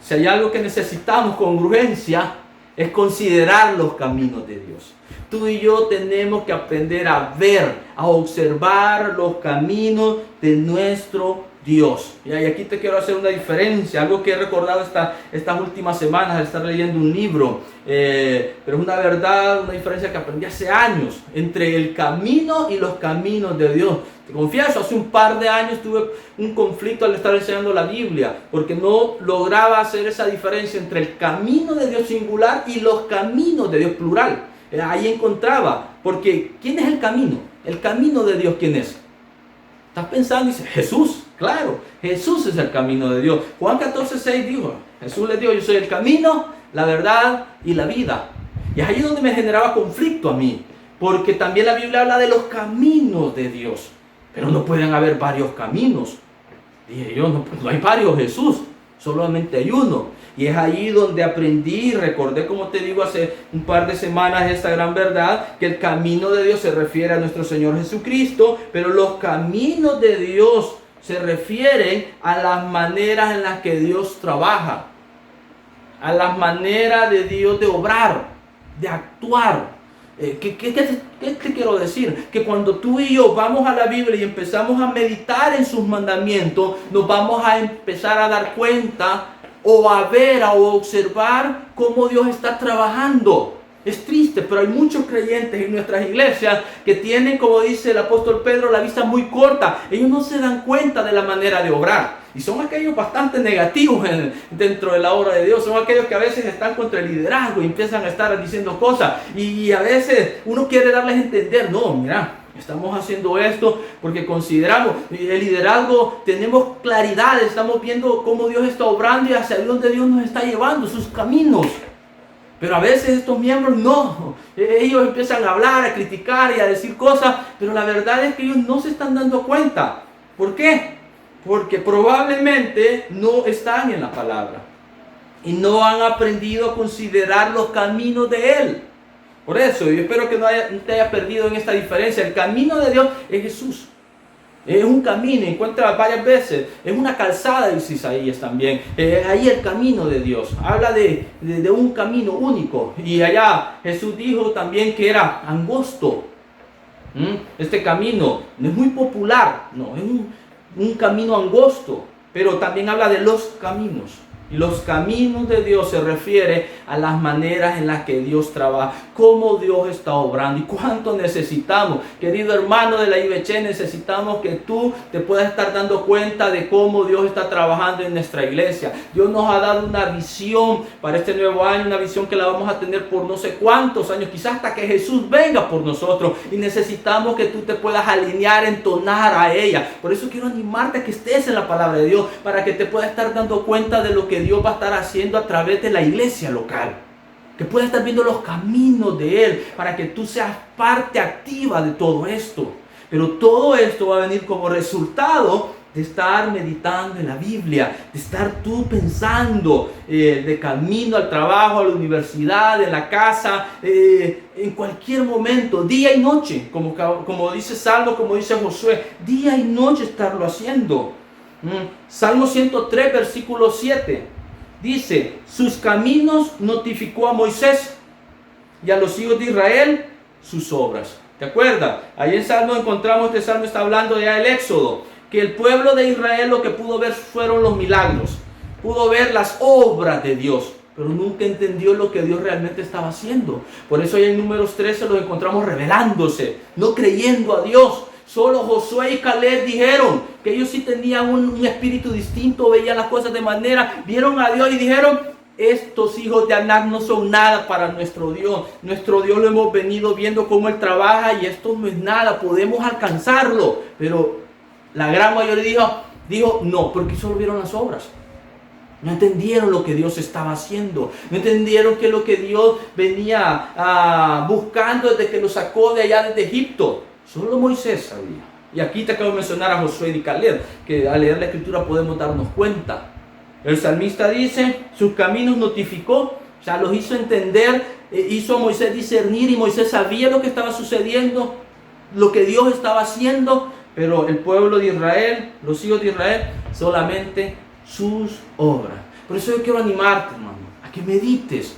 Speaker 1: Si hay algo que necesitamos con urgencia, es considerar los caminos de Dios. Tú y yo tenemos que aprender a ver, a observar los caminos de nuestro Dios. Y aquí te quiero hacer una diferencia, algo que he recordado estas últimas semanas al estar leyendo un libro, pero es una verdad, una diferencia que aprendí hace años entre el camino y los caminos de Dios. Te confieso, hace un par de años tuve un conflicto al estar enseñando la Biblia, porque no lograba hacer esa diferencia entre el camino de Dios singular y los caminos de Dios plural. Ahí encontraba, porque ¿quién es el camino? El camino de Dios, ¿quién es? Estás pensando y dices, Jesús. Claro, Jesús es el camino de Dios. Juan 14:6 dijo, Jesús les dijo, yo soy el camino, la verdad y la vida. Y es ahí donde me generaba conflicto a mí, porque también la Biblia habla de los caminos de Dios, pero no pueden haber varios caminos. Dije yo, no hay varios Jesús, solamente hay uno. Y es ahí donde aprendí y recordé, como te digo, hace un par de semanas esta gran verdad, que el camino de Dios se refiere a nuestro Señor Jesucristo, pero los caminos de Dios se refieren a las maneras en las que Dios trabaja, a las maneras de Dios de obrar, de actuar. ¿Qué te quiero decir? Que cuando tú y yo vamos a la Biblia y empezamos a meditar en sus mandamientos, nos vamos a empezar a dar cuenta o a ver o observar cómo Dios está trabajando. Es triste, pero hay muchos creyentes en nuestras iglesias que tienen, como dice el apóstol Pedro, la vista muy corta. Ellos no se dan cuenta de la manera de obrar. Y son aquellos bastante negativos dentro de la obra de Dios. Son aquellos que a veces están contra el liderazgo y empiezan a estar diciendo cosas. Y a veces uno quiere darles a entender, no, mira, estamos haciendo esto porque consideramos el liderazgo, tenemos claridad, estamos viendo cómo Dios está obrando y hacia dónde Dios nos está llevando, sus caminos. Pero a veces estos miembros no, ellos empiezan a hablar, a criticar y a decir cosas, pero la verdad es que ellos no se están dando cuenta. ¿Por qué? Porque probablemente no están en la palabra y no han aprendido a considerar los caminos de Él. Por eso, yo espero que no te haya perdido en esta diferencia. El camino de Dios es Jesús. Es un camino, encuentra varias veces, es una calzada, dice Isaías también. Ahí el camino de Dios, habla de un camino único. Y allá Jesús dijo también que era angosto. Este camino no es muy popular, no, es un camino angosto, pero también habla de los caminos. Y los caminos de Dios se refiere a las maneras en las que Dios trabaja, cómo Dios está obrando y cuánto necesitamos. Querido hermano de la IBC, necesitamos que tú te puedas estar dando cuenta de cómo Dios está trabajando en nuestra iglesia. Dios nos ha dado una visión para este nuevo año, una visión que la vamos a tener por no sé cuántos años, quizás hasta que Jesús venga por nosotros. Y necesitamos que tú te puedas alinear, entonar a ella. Por eso quiero animarte a que estés en la palabra de Dios, para que te puedas estar dando cuenta de lo que Dios va a estar haciendo a través de la iglesia local, que puedas estar viendo los caminos de Él, para que tú seas parte activa de todo esto. Pero todo esto va a venir como resultado de estar meditando en la Biblia, de estar tú pensando de camino al trabajo, a la universidad, en la casa, en cualquier momento, día y noche, como dice Salmo, como dice Josué, día y noche estarlo haciendo. Salmo 103, versículo 7. Dice, sus caminos notificó a Moisés y a los hijos de Israel sus obras. ¿Te acuerdas? Ahí en Salmo encontramos, este Salmo está hablando ya del Éxodo, que el pueblo de Israel lo que pudo ver fueron los milagros, pudo ver las obras de Dios, pero nunca entendió lo que Dios realmente estaba haciendo. Por eso ahí en Números 13 los encontramos rebelándose, no creyendo a Dios. Solo Josué y Caleb dijeron que ellos sí tenían un espíritu distinto, veían las cosas de manera, vieron a Dios y dijeron, estos hijos de Anac no son nada para nuestro Dios. Nuestro Dios lo hemos venido viendo cómo Él trabaja y esto no es nada, podemos alcanzarlo. Pero la gran mayoría dijo no, porque solo vieron las obras. No entendieron lo que Dios estaba haciendo. No entendieron que lo que Dios venía buscando desde que lo sacó de allá desde Egipto. Solo Moisés sabía. Y aquí te acabo de mencionar a Josué y Caleb, que al leer la escritura podemos darnos cuenta. El salmista dice, sus caminos notificó, o sea, los hizo entender, hizo a Moisés discernir, y Moisés sabía lo que estaba sucediendo, lo que Dios estaba haciendo, pero el pueblo de Israel, los hijos de Israel, solamente sus obras. Por eso yo quiero animarte, hermano, a que medites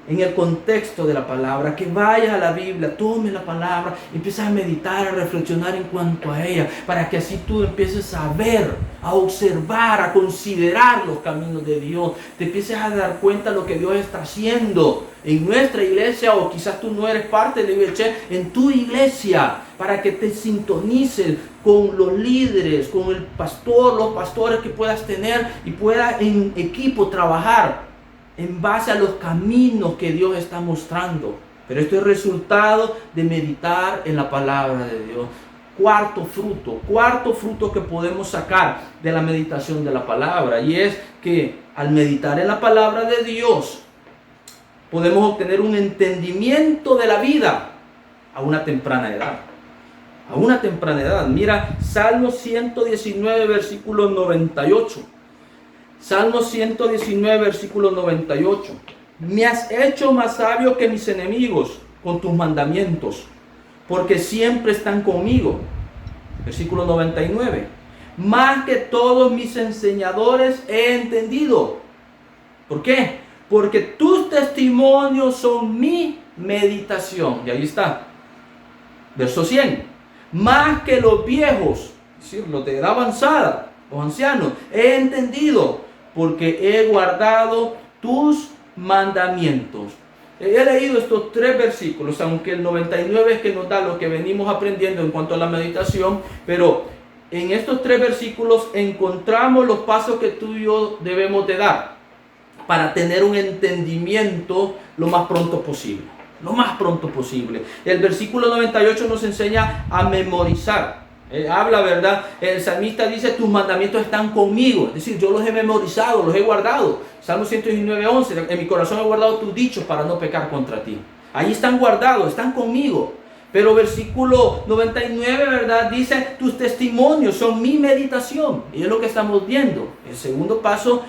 Speaker 1: en el contexto de la palabra, que vayas a la Biblia, tome la palabra, empiezas a meditar, a reflexionar en cuanto a ella, para que así tú empieces a ver, a observar, a considerar los caminos de Dios, te empieces a dar cuenta de lo que Dios está haciendo en nuestra iglesia, o quizás tú no eres parte de iglesia, en tu iglesia, para que te sintonices con los líderes, con el pastor, los pastores que puedas tener, y puedas en equipo trabajar en base a los caminos que Dios está mostrando. Pero esto es resultado de meditar en la palabra de Dios. Cuarto fruto que podemos sacar de la meditación de la palabra, y es que al meditar en la palabra de Dios podemos obtener un entendimiento de la vida a una temprana edad. A una temprana edad. Mira, Salmo 119, versículo 98. Salmo 119, versículo 98. Me has hecho más sabio que mis enemigos con tus mandamientos, porque siempre están conmigo. Versículo 99. Más que todos mis enseñadores he entendido. ¿Por qué? Porque tus testimonios son mi meditación. Y ahí está. Verso 100. Más que los viejos, es decir, los de edad avanzada, los ancianos, he entendido, porque he guardado tus mandamientos. He leído estos 3 versículos, aunque el 99 es que nos da lo que venimos aprendiendo en cuanto a la meditación, pero en estos 3 versículos encontramos los pasos que tú y yo debemos de dar para tener un entendimiento lo más pronto posible. Lo más pronto posible. El versículo 98 nos enseña a memorizar. Habla, ¿verdad? El salmista dice, tus mandamientos están conmigo. Es decir, yo los he memorizado, los he guardado. Salmo 119, 11. En mi corazón he guardado tus dichos para no pecar contra ti. Ahí están guardados, están conmigo. Pero versículo 99, ¿verdad? Dice, tus testimonios son mi meditación. Y es lo que estamos viendo. El segundo paso,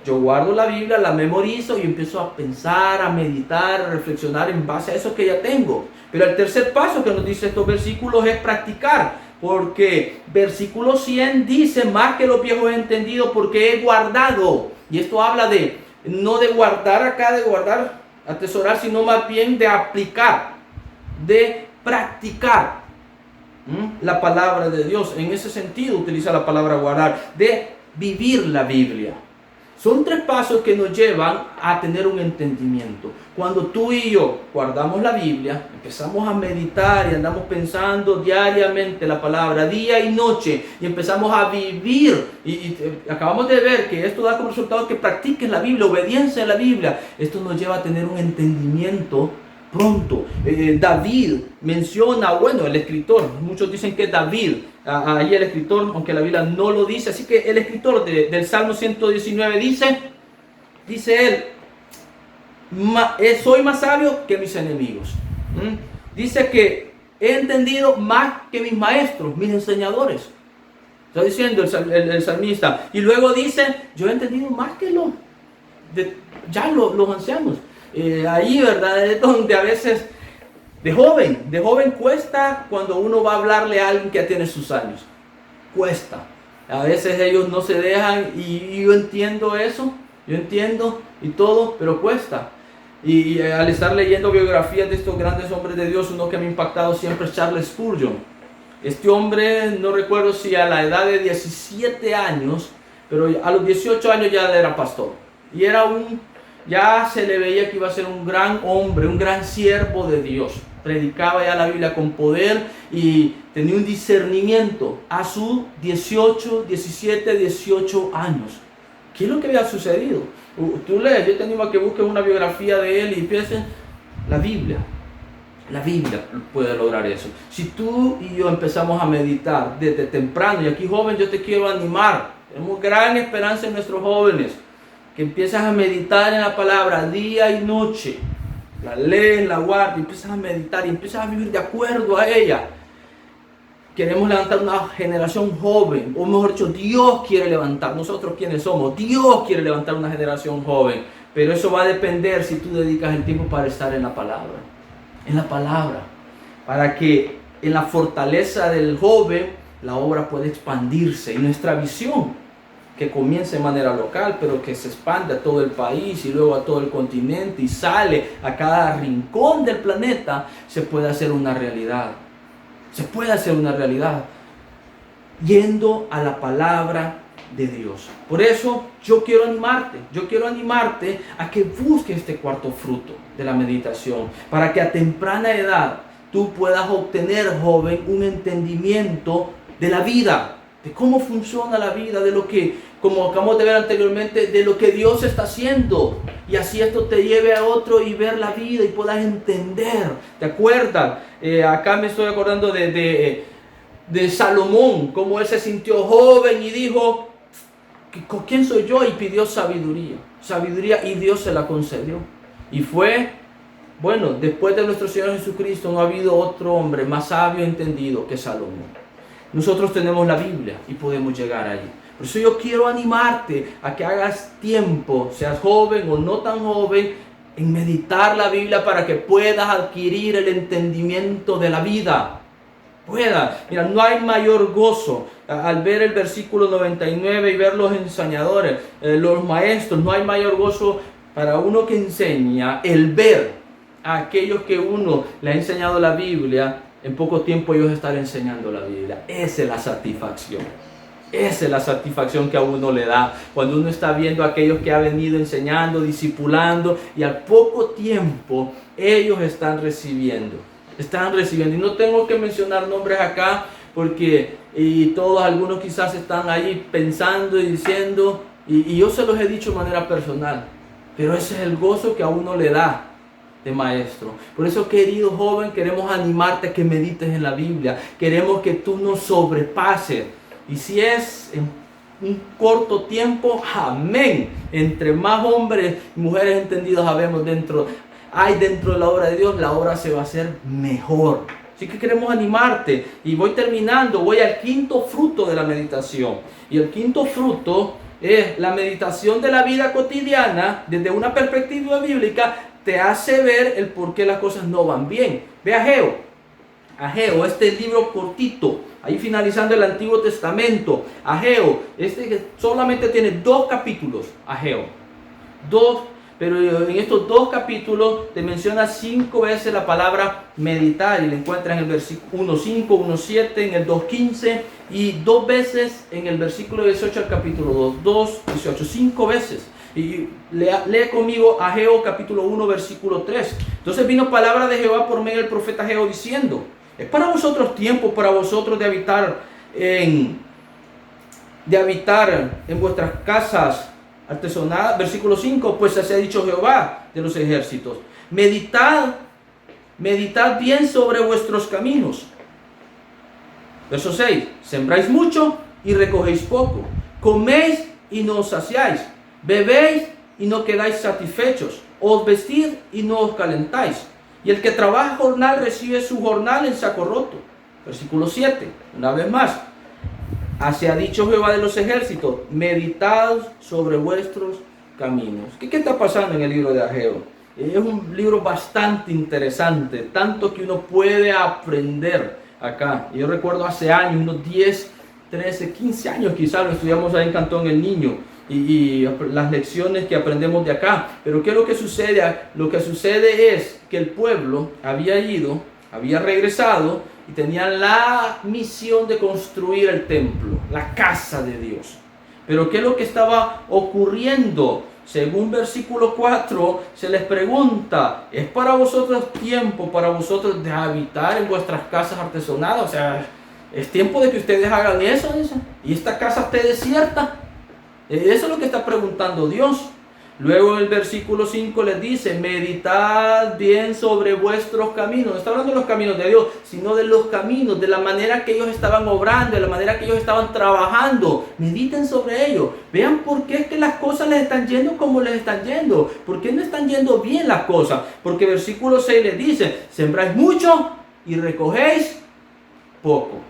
Speaker 1: yo guardo la Biblia, la memorizo y empiezo a pensar, a meditar, a reflexionar en base a eso que ya tengo. Pero el tercer paso que nos dice estos versículos es practicar. Porque versículo 100 dice, más que los viejos he entendido, porque he guardado. Y esto habla de, no de guardar acá, de guardar, atesorar, sino más bien de aplicar, de practicar la palabra de Dios. En ese sentido utiliza la palabra guardar, de vivir la Biblia. Son 3 pasos que nos llevan a tener un entendimiento. Cuando tú y yo guardamos la Biblia, empezamos a meditar y andamos pensando diariamente la palabra, día y noche, y empezamos a vivir, y acabamos de ver que esto da como resultado que practiques la Biblia, obediencia a la Biblia. Esto nos lleva a tener un entendimiento pronto. David menciona, bueno, el escritor, muchos dicen que es David, ahí el escritor, aunque la Biblia no lo dice, así que el escritor del Salmo 119 dice él, soy más sabio que mis enemigos. Dice que he entendido más que mis maestros, mis enseñadores. Está diciendo el salmista. Y luego dice, yo he entendido más que los ancianos. Ahí, ¿verdad? Es donde a veces de joven cuesta cuando uno va a hablarle a alguien que ya tiene sus años. Cuesta. A veces ellos no se dejan, y yo entiendo eso, yo entiendo y todo, pero cuesta. Y al estar leyendo biografías de estos grandes hombres de Dios, uno que me ha impactado siempre es Charles Spurgeon. Este hombre, no recuerdo si a la edad de 17 años, pero a los 18 años ya era pastor. Y ya se le veía que iba a ser un gran hombre, un gran siervo de Dios. Predicaba ya la Biblia con poder y tenía un discernimiento a sus 18 años. ¿Qué es lo que había sucedido? Tú lees, yo te animo a que busques una biografía de él y pienses, la Biblia puede lograr eso. Si tú y yo empezamos a meditar desde temprano, y aquí joven yo te quiero animar, tenemos gran esperanza en nuestros jóvenes, que empiezas a meditar en la palabra día y noche, la lees, la guardas, y empiezas a meditar y empiezas a vivir de acuerdo a ella. Queremos levantar una generación joven, o mejor dicho, Dios quiere levantar, nosotros quienes somos, Dios quiere levantar una generación joven, pero eso va a depender si tú dedicas el tiempo para estar en la palabra, para que en la fortaleza del joven la obra pueda expandirse, y nuestra visión, que comienza de manera local, pero que se expande a todo el país y luego a todo el continente y sale a cada rincón del planeta, se puede hacer una realidad. Se puede hacer una realidad yendo a la palabra de Dios. Por eso yo quiero animarte a que busques este cuarto fruto de la meditación, para que a temprana edad tú puedas obtener, joven, un entendimiento de la vida, de cómo funciona la vida, de lo que, como acabamos de ver anteriormente, de lo que Dios está haciendo. Y así esto te lleve a otro y ver la vida y puedas entender. ¿Te acuerdas? Acá me estoy acordando de Salomón, cómo él se sintió joven y dijo, ¿quién soy yo? Y pidió sabiduría y Dios se la concedió. Y fue, bueno, después de nuestro Señor Jesucristo no ha habido otro hombre más sabio y entendido que Salomón. Nosotros tenemos la Biblia y podemos llegar allí. Por eso yo quiero animarte a que hagas tiempo, seas joven o no tan joven, en meditar la Biblia para que puedas adquirir el entendimiento de la vida. Mira, no hay mayor gozo al ver el versículo 99 y ver los enseñadores, los maestros. No hay mayor gozo para uno que enseña el ver a aquellos que uno le ha enseñado la Biblia. En poco tiempo ellos están enseñando la Biblia. Esa es la satisfacción. Esa es la satisfacción que a uno le da cuando uno está viendo a aquellos que ha venido enseñando, discipulando, y al poco tiempo ellos están recibiendo. Y no tengo que mencionar nombres acá porque algunos quizás están ahí pensando y diciendo, y yo se los he dicho de manera personal, pero ese es el gozo que a uno le da de maestro. Por eso, querido joven, queremos animarte a que medites en la Biblia. Queremos que tú nos sobrepases. Y si es en un corto tiempo, amén. Entre más hombres y mujeres entendidos hay dentro de la obra de Dios, la obra se va a hacer mejor. Así que queremos animarte. Y voy terminando, voy al quinto fruto de la meditación. Y el quinto fruto es la meditación de la vida cotidiana desde una perspectiva bíblica. Te hace ver el por qué las cosas no van bien. Ve a Ageo, este libro cortito, ahí finalizando el Antiguo Testamento. Ageo, que solamente tiene 2 capítulos. Ageo, 2, pero en estos 2 capítulos te menciona 5 veces la palabra meditar, y la encuentras en el versículo 1.5, 1.7, en el 2.15 y 2 veces en el versículo 18 al capítulo 2, 2.18, 5 veces. Y lee conmigo Ageo capítulo 1 versículo 3. Entonces vino palabra de Jehová por medio del profeta Ageo diciendo: es para vosotros tiempo, para vosotros de habitar en vuestras casas artesonadas. Versículo 5, pues así ha dicho Jehová de los ejércitos: meditad bien sobre vuestros caminos. Verso 6, sembráis mucho y recogéis poco, coméis y no os saciáis, bebéis y no quedáis satisfechos, os vestid y no os calentáis. Y el que trabaja jornal recibe su jornal en saco roto. Versículo 7, una vez más. Así ha dicho Jehová de los ejércitos: meditad sobre vuestros caminos. ¿Qué está pasando en el libro de Ageo? Es un libro bastante interesante, tanto que uno puede aprender acá. Yo recuerdo hace años, unos 10, 13, 15 años quizás, lo estudiamos ahí en Cantón El Niño. Y las lecciones que aprendemos de acá. Pero ¿qué es lo que sucede? Lo que sucede es que el pueblo había regresado y tenían la misión de construir el templo, la casa de Dios. Pero ¿qué es lo que estaba ocurriendo? Según versículo 4, se les pregunta: ¿es para vosotros tiempo, para vosotros de habitar en vuestras casas artesonadas? O sea, ¿es tiempo de que ustedes hagan eso? ¿Y esta casa esté desierta? Eso es lo que está preguntando Dios. Luego en el versículo 5 les dice: meditad bien sobre vuestros caminos. No está hablando de los caminos de Dios, sino de los caminos, de la manera que ellos estaban obrando, de la manera que ellos estaban trabajando. Mediten sobre ello. Vean por qué es que las cosas les están yendo como les están yendo. ¿Por qué no están yendo bien las cosas? Porque versículo 6 les dice: sembráis mucho y recogéis poco.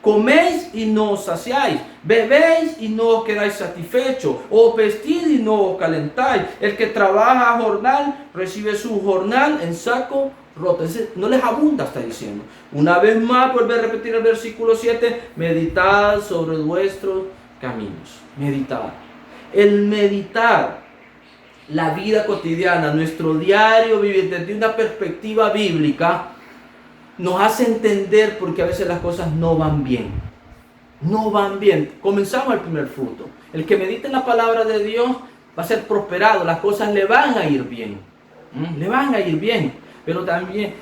Speaker 1: Coméis y no os saciáis, bebéis y no os quedáis satisfechos, os vestid y no os calentáis. El que trabaja a jornal recibe su jornal en saco roto. No les abunda, está diciendo. Una vez más vuelve a repetir el versículo 7: meditad sobre vuestros caminos. Meditar. El meditar la vida cotidiana, nuestro diario vivir desde una perspectiva bíblica, nos hace entender por qué a veces las cosas no van bien. No van bien. Comenzamos el primer fruto. El que medite en la palabra de Dios va a ser prosperado. Las cosas le van a ir bien. Le van a ir bien. Pero también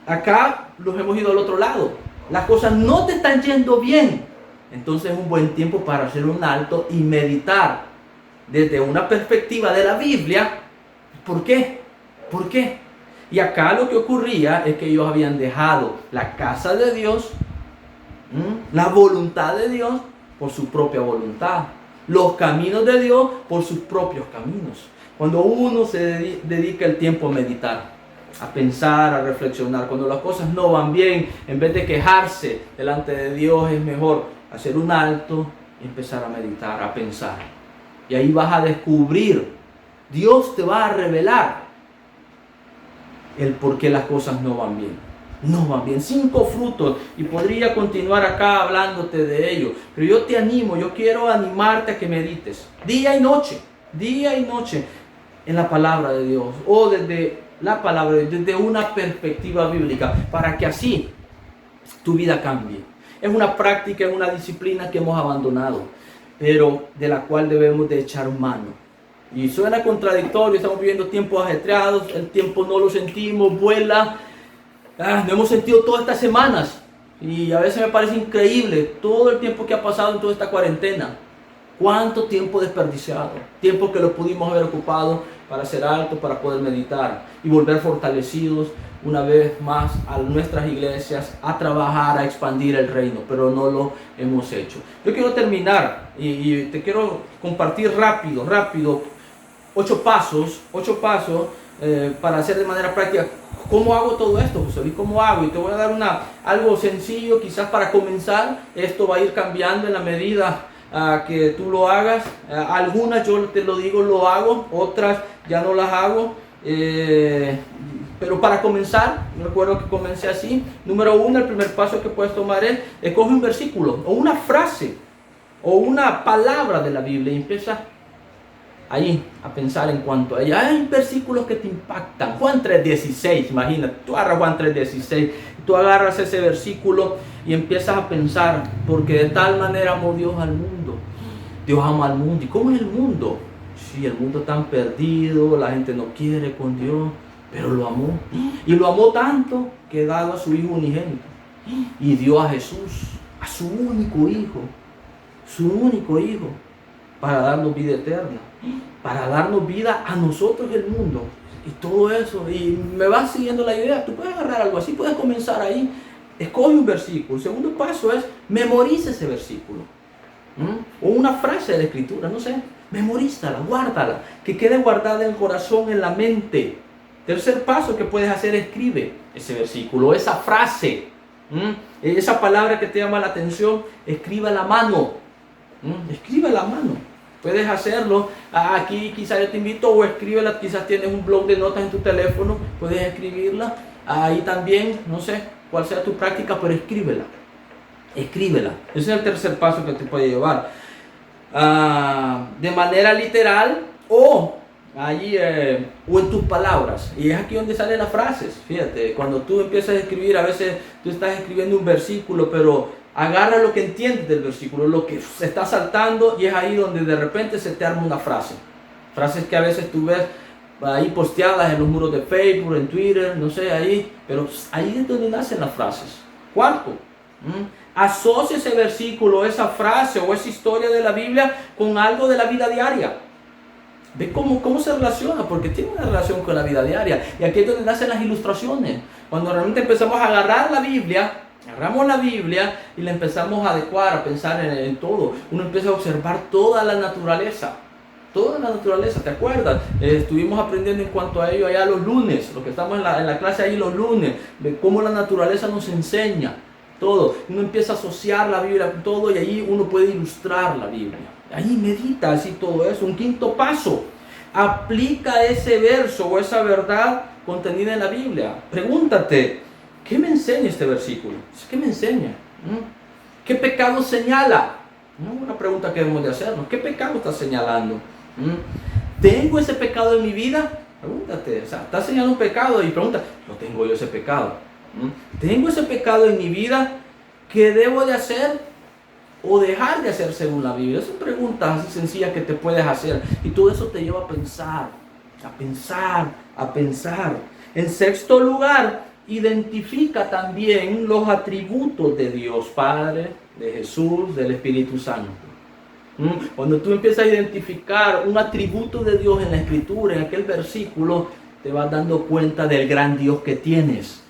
Speaker 1: acá los hemos ido al otro lado. Las cosas no te están yendo bien. Entonces es un buen tiempo para hacer un alto y meditar desde una perspectiva de la Biblia. ¿Por qué? ¿Por qué? Y acá lo que ocurría es que ellos habían dejado la casa de Dios, la voluntad de Dios por su propia voluntad, los caminos de Dios por sus propios caminos. Cuando uno se dedica el tiempo a meditar, a pensar, a reflexionar, cuando las cosas no van bien, en vez de quejarse delante de Dios, es mejor hacer un alto y empezar a meditar, a pensar. Y ahí vas a descubrir, Dios te va a revelar el por qué las cosas no van bien. No van bien. 5 frutos. Y podría continuar acá hablándote de ello. Pero yo te animo, yo quiero animarte a que medites. Día y noche en la palabra de Dios. O desde la palabra de Dios, desde una perspectiva bíblica. Para que así tu vida cambie. Es una práctica, es una disciplina que hemos abandonado. Pero de la cual debemos de echar mano. Y suena contradictorio, estamos viviendo tiempos ajetreados, el tiempo no lo sentimos, vuela. No hemos sentido todas estas semanas. Y a veces me parece increíble todo el tiempo que ha pasado en toda esta cuarentena. ¿Cuánto tiempo desperdiciado? Tiempo que lo pudimos haber ocupado para hacer alto, para poder meditar y volver fortalecidos una vez más a nuestras iglesias, a trabajar, a expandir el reino, pero no lo hemos hecho. Yo quiero terminar y te quiero compartir rápido 8 pasos para hacer de manera práctica. ¿Cómo hago todo esto, José Luis? ¿Cómo hago? Y te voy a dar algo sencillo, quizás para comenzar. Esto va a ir cambiando en la medida que tú lo hagas. Algunas yo te lo digo, lo hago, otras ya no las hago. Pero para comenzar, recuerdo que comencé así. Número 1, el primer paso que puedes tomar es escoge un versículo o una frase o una palabra de la Biblia y empieza ahí a pensar en cuanto a ella. Hay versículos que te impactan. Juan 3:16, imagínate, tú agarras Juan 3:16, tú agarras ese versículo y empiezas a pensar, porque de tal manera amó Dios al mundo. Dios ama al mundo. ¿Y cómo es el mundo? Sí, el mundo está perdido, la gente no quiere con Dios, pero lo amó. Y lo amó tanto que ha dado a su Hijo unigénito. Y dio a Jesús, a su único Hijo, para darnos vida eterna, para darnos vida a nosotros y el mundo. Y todo eso, y me vas siguiendo la idea, tú puedes agarrar algo así, puedes comenzar ahí, escoge un versículo. El segundo paso es, memoriza ese versículo. O una frase de la Escritura, no sé, memorízala, guárdala, que quede guardada en el corazón, en la mente. Tercer paso que puedes hacer, escribe ese versículo, esa frase, esa palabra que te llama la atención, escribe a la mano. Escribe a la mano. Puedes hacerlo aquí, quizás yo te invito, o escríbela. Quizás tienes un blog de notas en tu teléfono, puedes escribirla ahí también. No sé cuál sea tu práctica, pero escríbela. Ese es el tercer paso que te puede llevar de manera literal o allí o en tus palabras. Y es aquí donde salen las frases. Fíjate, cuando tú empiezas a escribir, a veces tú estás escribiendo un versículo, pero agarra lo que entiendes del versículo, lo que se está saltando, y es ahí donde de repente se te arma una frase. Frases que a veces tú ves ahí posteadas en los muros de Facebook, en Twitter, no sé, ahí. Pero ahí es donde nacen las frases. Cuarto, asocia ese versículo, esa frase o esa historia de la Biblia con algo de la vida diaria. Ve cómo se relaciona, porque tiene una relación con la vida diaria. Y aquí es donde nacen las ilustraciones. Cuando realmente empezamos a agarrar la Biblia, agarramos la Biblia y la empezamos a adecuar, a pensar en todo. Uno empieza a observar toda la naturaleza. ¿Te acuerdas? Estuvimos aprendiendo en cuanto a ello allá los lunes, los que estamos en la clase ahí los lunes, de cómo la naturaleza nos enseña todo. Uno empieza a asociar la Biblia con todo y ahí uno puede ilustrar la Biblia. Ahí medita así todo eso. Un quinto paso, aplica ese verso o esa verdad contenida en la Biblia. Pregúntate, ¿qué me enseña este versículo? ¿Qué me enseña? ¿Qué pecado señala? Una pregunta que debemos de hacernos. ¿Qué pecado estás señalando? ¿Tengo ese pecado en mi vida? Pregúntate. O sea, estás señalando un pecado y pregunta, ¿no tengo yo ese pecado? ¿Tengo ese pecado en mi vida? ¿Qué debo de hacer o dejar de hacer según la Biblia? Son preguntas así sencillas que te puedes hacer. Y todo eso te lleva a pensar, a pensar, a pensar. En sexto lugar, identifica también los atributos de Dios Padre, de Jesús, del Espíritu Santo. Cuando tú empiezas a identificar un atributo de Dios en la Escritura, en aquel versículo, te vas dando cuenta del gran Dios que tienes.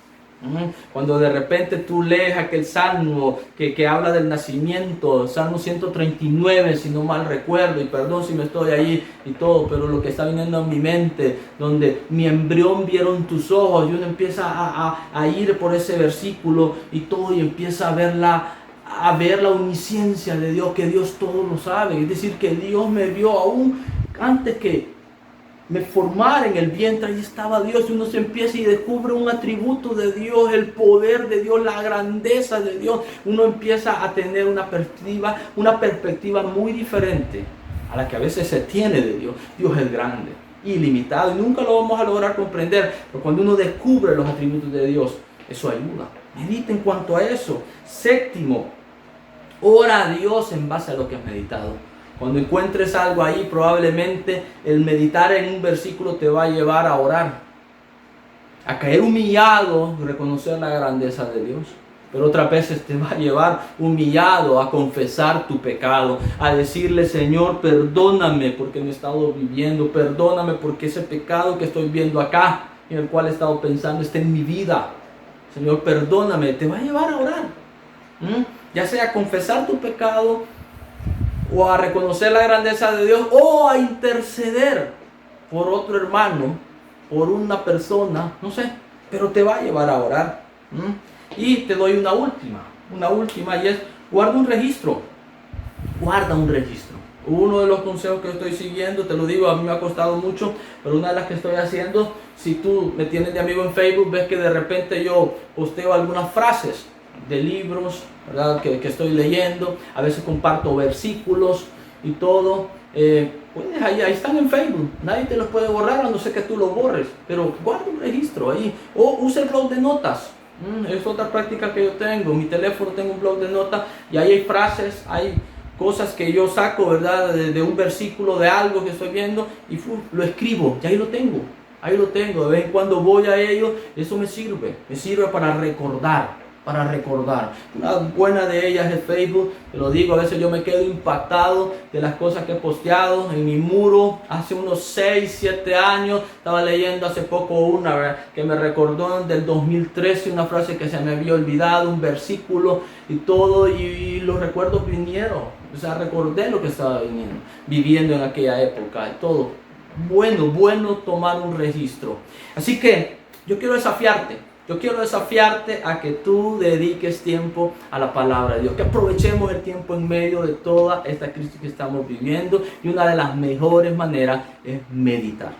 Speaker 1: Cuando de repente tú lees aquel salmo que habla del nacimiento, Salmo 139, si no mal recuerdo, y perdón si me estoy ahí y todo, pero lo que está viniendo a mi mente, donde mi embrión vieron tus ojos, y uno empieza a ir por ese versículo y todo, y empieza a ver la omnisciencia de Dios, que Dios todo lo sabe. Es decir, que Dios me vio aún antes que me formara en el vientre, ahí estaba Dios. Y uno se empieza y descubre un atributo de Dios, el poder de Dios, la grandeza de Dios. Uno empieza a tener una perspectiva muy diferente a la que a veces se tiene de Dios. Dios es grande, ilimitado, y nunca lo vamos a lograr comprender, pero cuando uno descubre los atributos de Dios, eso ayuda. Medita en cuanto a eso. Séptimo, ora a Dios en base a lo que has meditado. Cuando encuentres algo ahí, probablemente el meditar en un versículo te va a llevar a orar, a caer humillado y reconocer la grandeza de Dios. Pero otras veces te va a llevar humillado a confesar tu pecado, a decirle, Señor, perdóname porque me he estado viviendo, perdóname porque ese pecado que estoy viendo acá, en el cual he estado pensando, está en mi vida. Señor, perdóname. Te va a llevar a orar. Ya sea a confesar tu pecado, o a reconocer la grandeza de Dios, o a interceder por otro hermano, por una persona, no sé, pero te va a llevar a orar. Y te doy una última, y es, guarda un registro. Uno de los consejos que estoy siguiendo, te lo digo, a mí me ha costado mucho, pero una de las que estoy haciendo, si tú me tienes de amigo en Facebook, ves que de repente yo posteo algunas frases de libros, ¿verdad? Que estoy leyendo, a veces comparto versículos y todo, pues ahí están en Facebook, nadie te los puede borrar, a no ser que tú los borres, pero guarda un registro ahí, o usa el blog de notas. Es otra práctica que yo tengo. En mi teléfono tengo un blog de notas, y ahí hay frases, hay cosas que yo saco, ¿verdad? De un versículo, de algo que estoy viendo, y lo escribo, y ahí lo tengo, de vez en cuando voy a ello. Eso me sirve para recordar. Una buena de ellas es Facebook. Te lo digo, a veces yo me quedo impactado de las cosas que he posteado en mi muro hace unos 6, 7 años. Estaba leyendo hace poco una, ¿verdad?, que me recordó del 2013, una frase que se me había olvidado, un versículo y todo, y los recuerdos vinieron. O sea, recordé lo que estaba viviendo en aquella época y todo. Bueno tomar un registro. Así que yo quiero desafiarte a que tú dediques tiempo a la palabra de Dios, que aprovechemos el tiempo en medio de toda esta crisis que estamos viviendo, y una de las mejores maneras es meditar.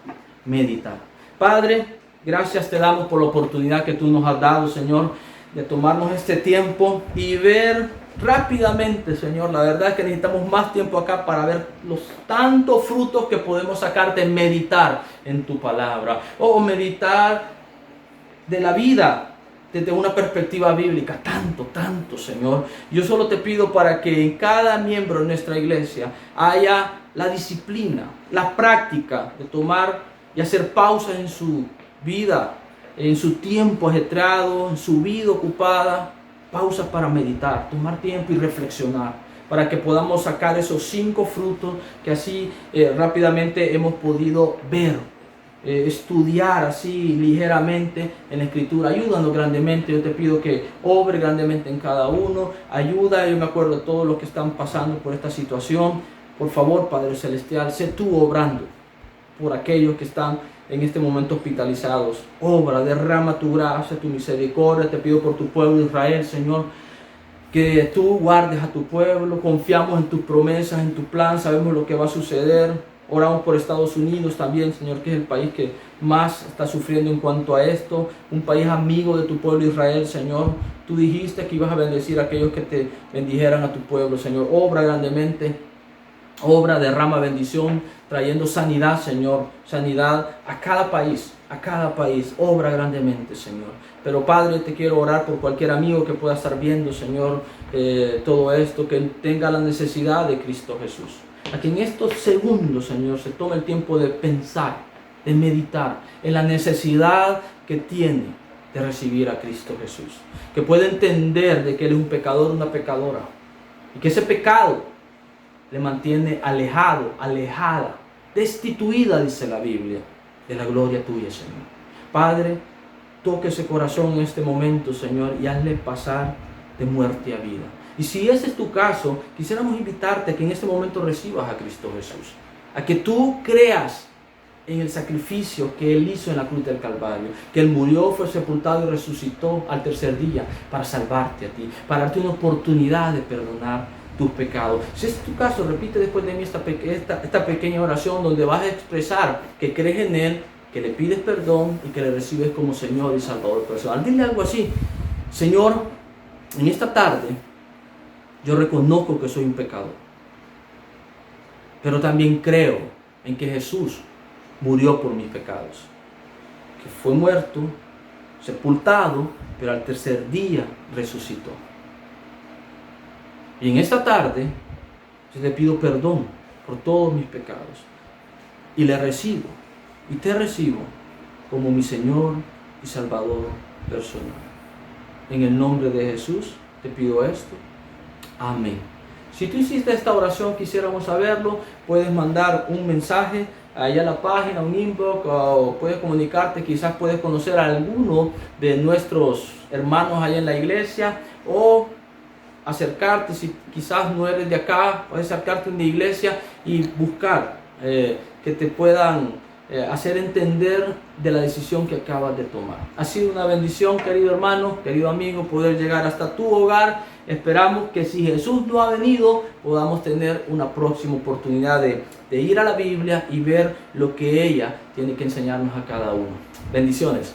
Speaker 1: Padre, gracias te damos por la oportunidad que tú nos has dado, Señor, de tomarnos este tiempo y ver rápidamente, Señor. La verdad es que necesitamos más tiempo acá para ver los tantos frutos que podemos sacar de meditar en tu palabra, o meditar de la vida desde una perspectiva bíblica. Tanto, Señor. Yo solo te pido para que en cada miembro de nuestra iglesia haya la disciplina, la práctica de tomar y hacer pausas en su vida, en su tiempo ajetreado, en su vida ocupada, pausas para meditar, tomar tiempo y reflexionar, para que podamos sacar esos 5 frutos que así rápidamente hemos podido ver. Estudiar así ligeramente en la Escritura. Ayúdanos grandemente. Yo te pido que obre grandemente en cada uno. Ayuda, yo me acuerdo de todos los que están pasando por esta situación. Por favor, Padre Celestial, sé tú obrando por aquellos que están en este momento hospitalizados. Obra, derrama tu gracia, tu misericordia. Te pido por tu pueblo Israel, Señor, que tú guardes a tu pueblo. Confiamos en tus promesas, en tu plan. Sabemos lo que va a suceder. Oramos por Estados Unidos también, Señor, que es el país que más está sufriendo en cuanto a esto. Un país amigo de tu pueblo Israel, Señor. Tú dijiste que ibas a bendecir a aquellos que te bendijeran a tu pueblo, Señor. Obra grandemente, obra, derrama bendición, trayendo sanidad, Señor. Sanidad a cada país, obra grandemente, Señor. Pero Padre, te quiero orar por cualquier amigo que pueda estar viendo, Señor, todo esto, que tenga la necesidad de Cristo Jesús. A que en estos segundos, Señor, se tome el tiempo de pensar, de meditar en la necesidad que tiene de recibir a Cristo Jesús. Que pueda entender de que Él es un pecador, una pecadora. Y que ese pecado le mantiene alejado, alejada, destituida, dice la Biblia, de la gloria tuya, Señor. Padre, toque ese corazón en este momento, Señor, y hazle pasar de muerte a vida. Y si ese es tu caso, quisiéramos invitarte a que en este momento recibas a Cristo Jesús, a que tú creas en el sacrificio que Él hizo en la cruz del Calvario, que Él murió, fue sepultado y resucitó al tercer día para salvarte a ti, para darte una oportunidad de perdonar tus pecados. Si es tu caso, repite después de mí esta pequeña oración donde vas a expresar que crees en Él, que le pides perdón y que le recibes como Señor y Salvador personal. Dile algo así: Señor, en esta tarde yo reconozco que soy un pecador, pero también creo en que Jesús murió por mis pecados, que fue muerto, sepultado, pero al tercer día resucitó. Y en esta tarde yo te pido perdón por todos mis pecados y le recibo y te recibo como mi Señor y Salvador personal. En el nombre de Jesús te pido esto. Amén. Si tú hiciste esta oración, quisiéramos saberlo. Puedes mandar un mensaje allá a la página, un inbox, o puedes comunicarte. Quizás puedes conocer a alguno de nuestros hermanos allá en la iglesia, o acercarte, si quizás no eres de acá, puedes acercarte a una iglesia y buscar que te puedan hacer entender de la decisión que acabas de tomar. Ha sido una bendición, querido hermano, querido amigo, poder llegar hasta tu hogar. Esperamos que si Jesús no ha venido, podamos tener una próxima oportunidad de ir a la Biblia y ver lo que ella tiene que enseñarnos a cada uno. Bendiciones.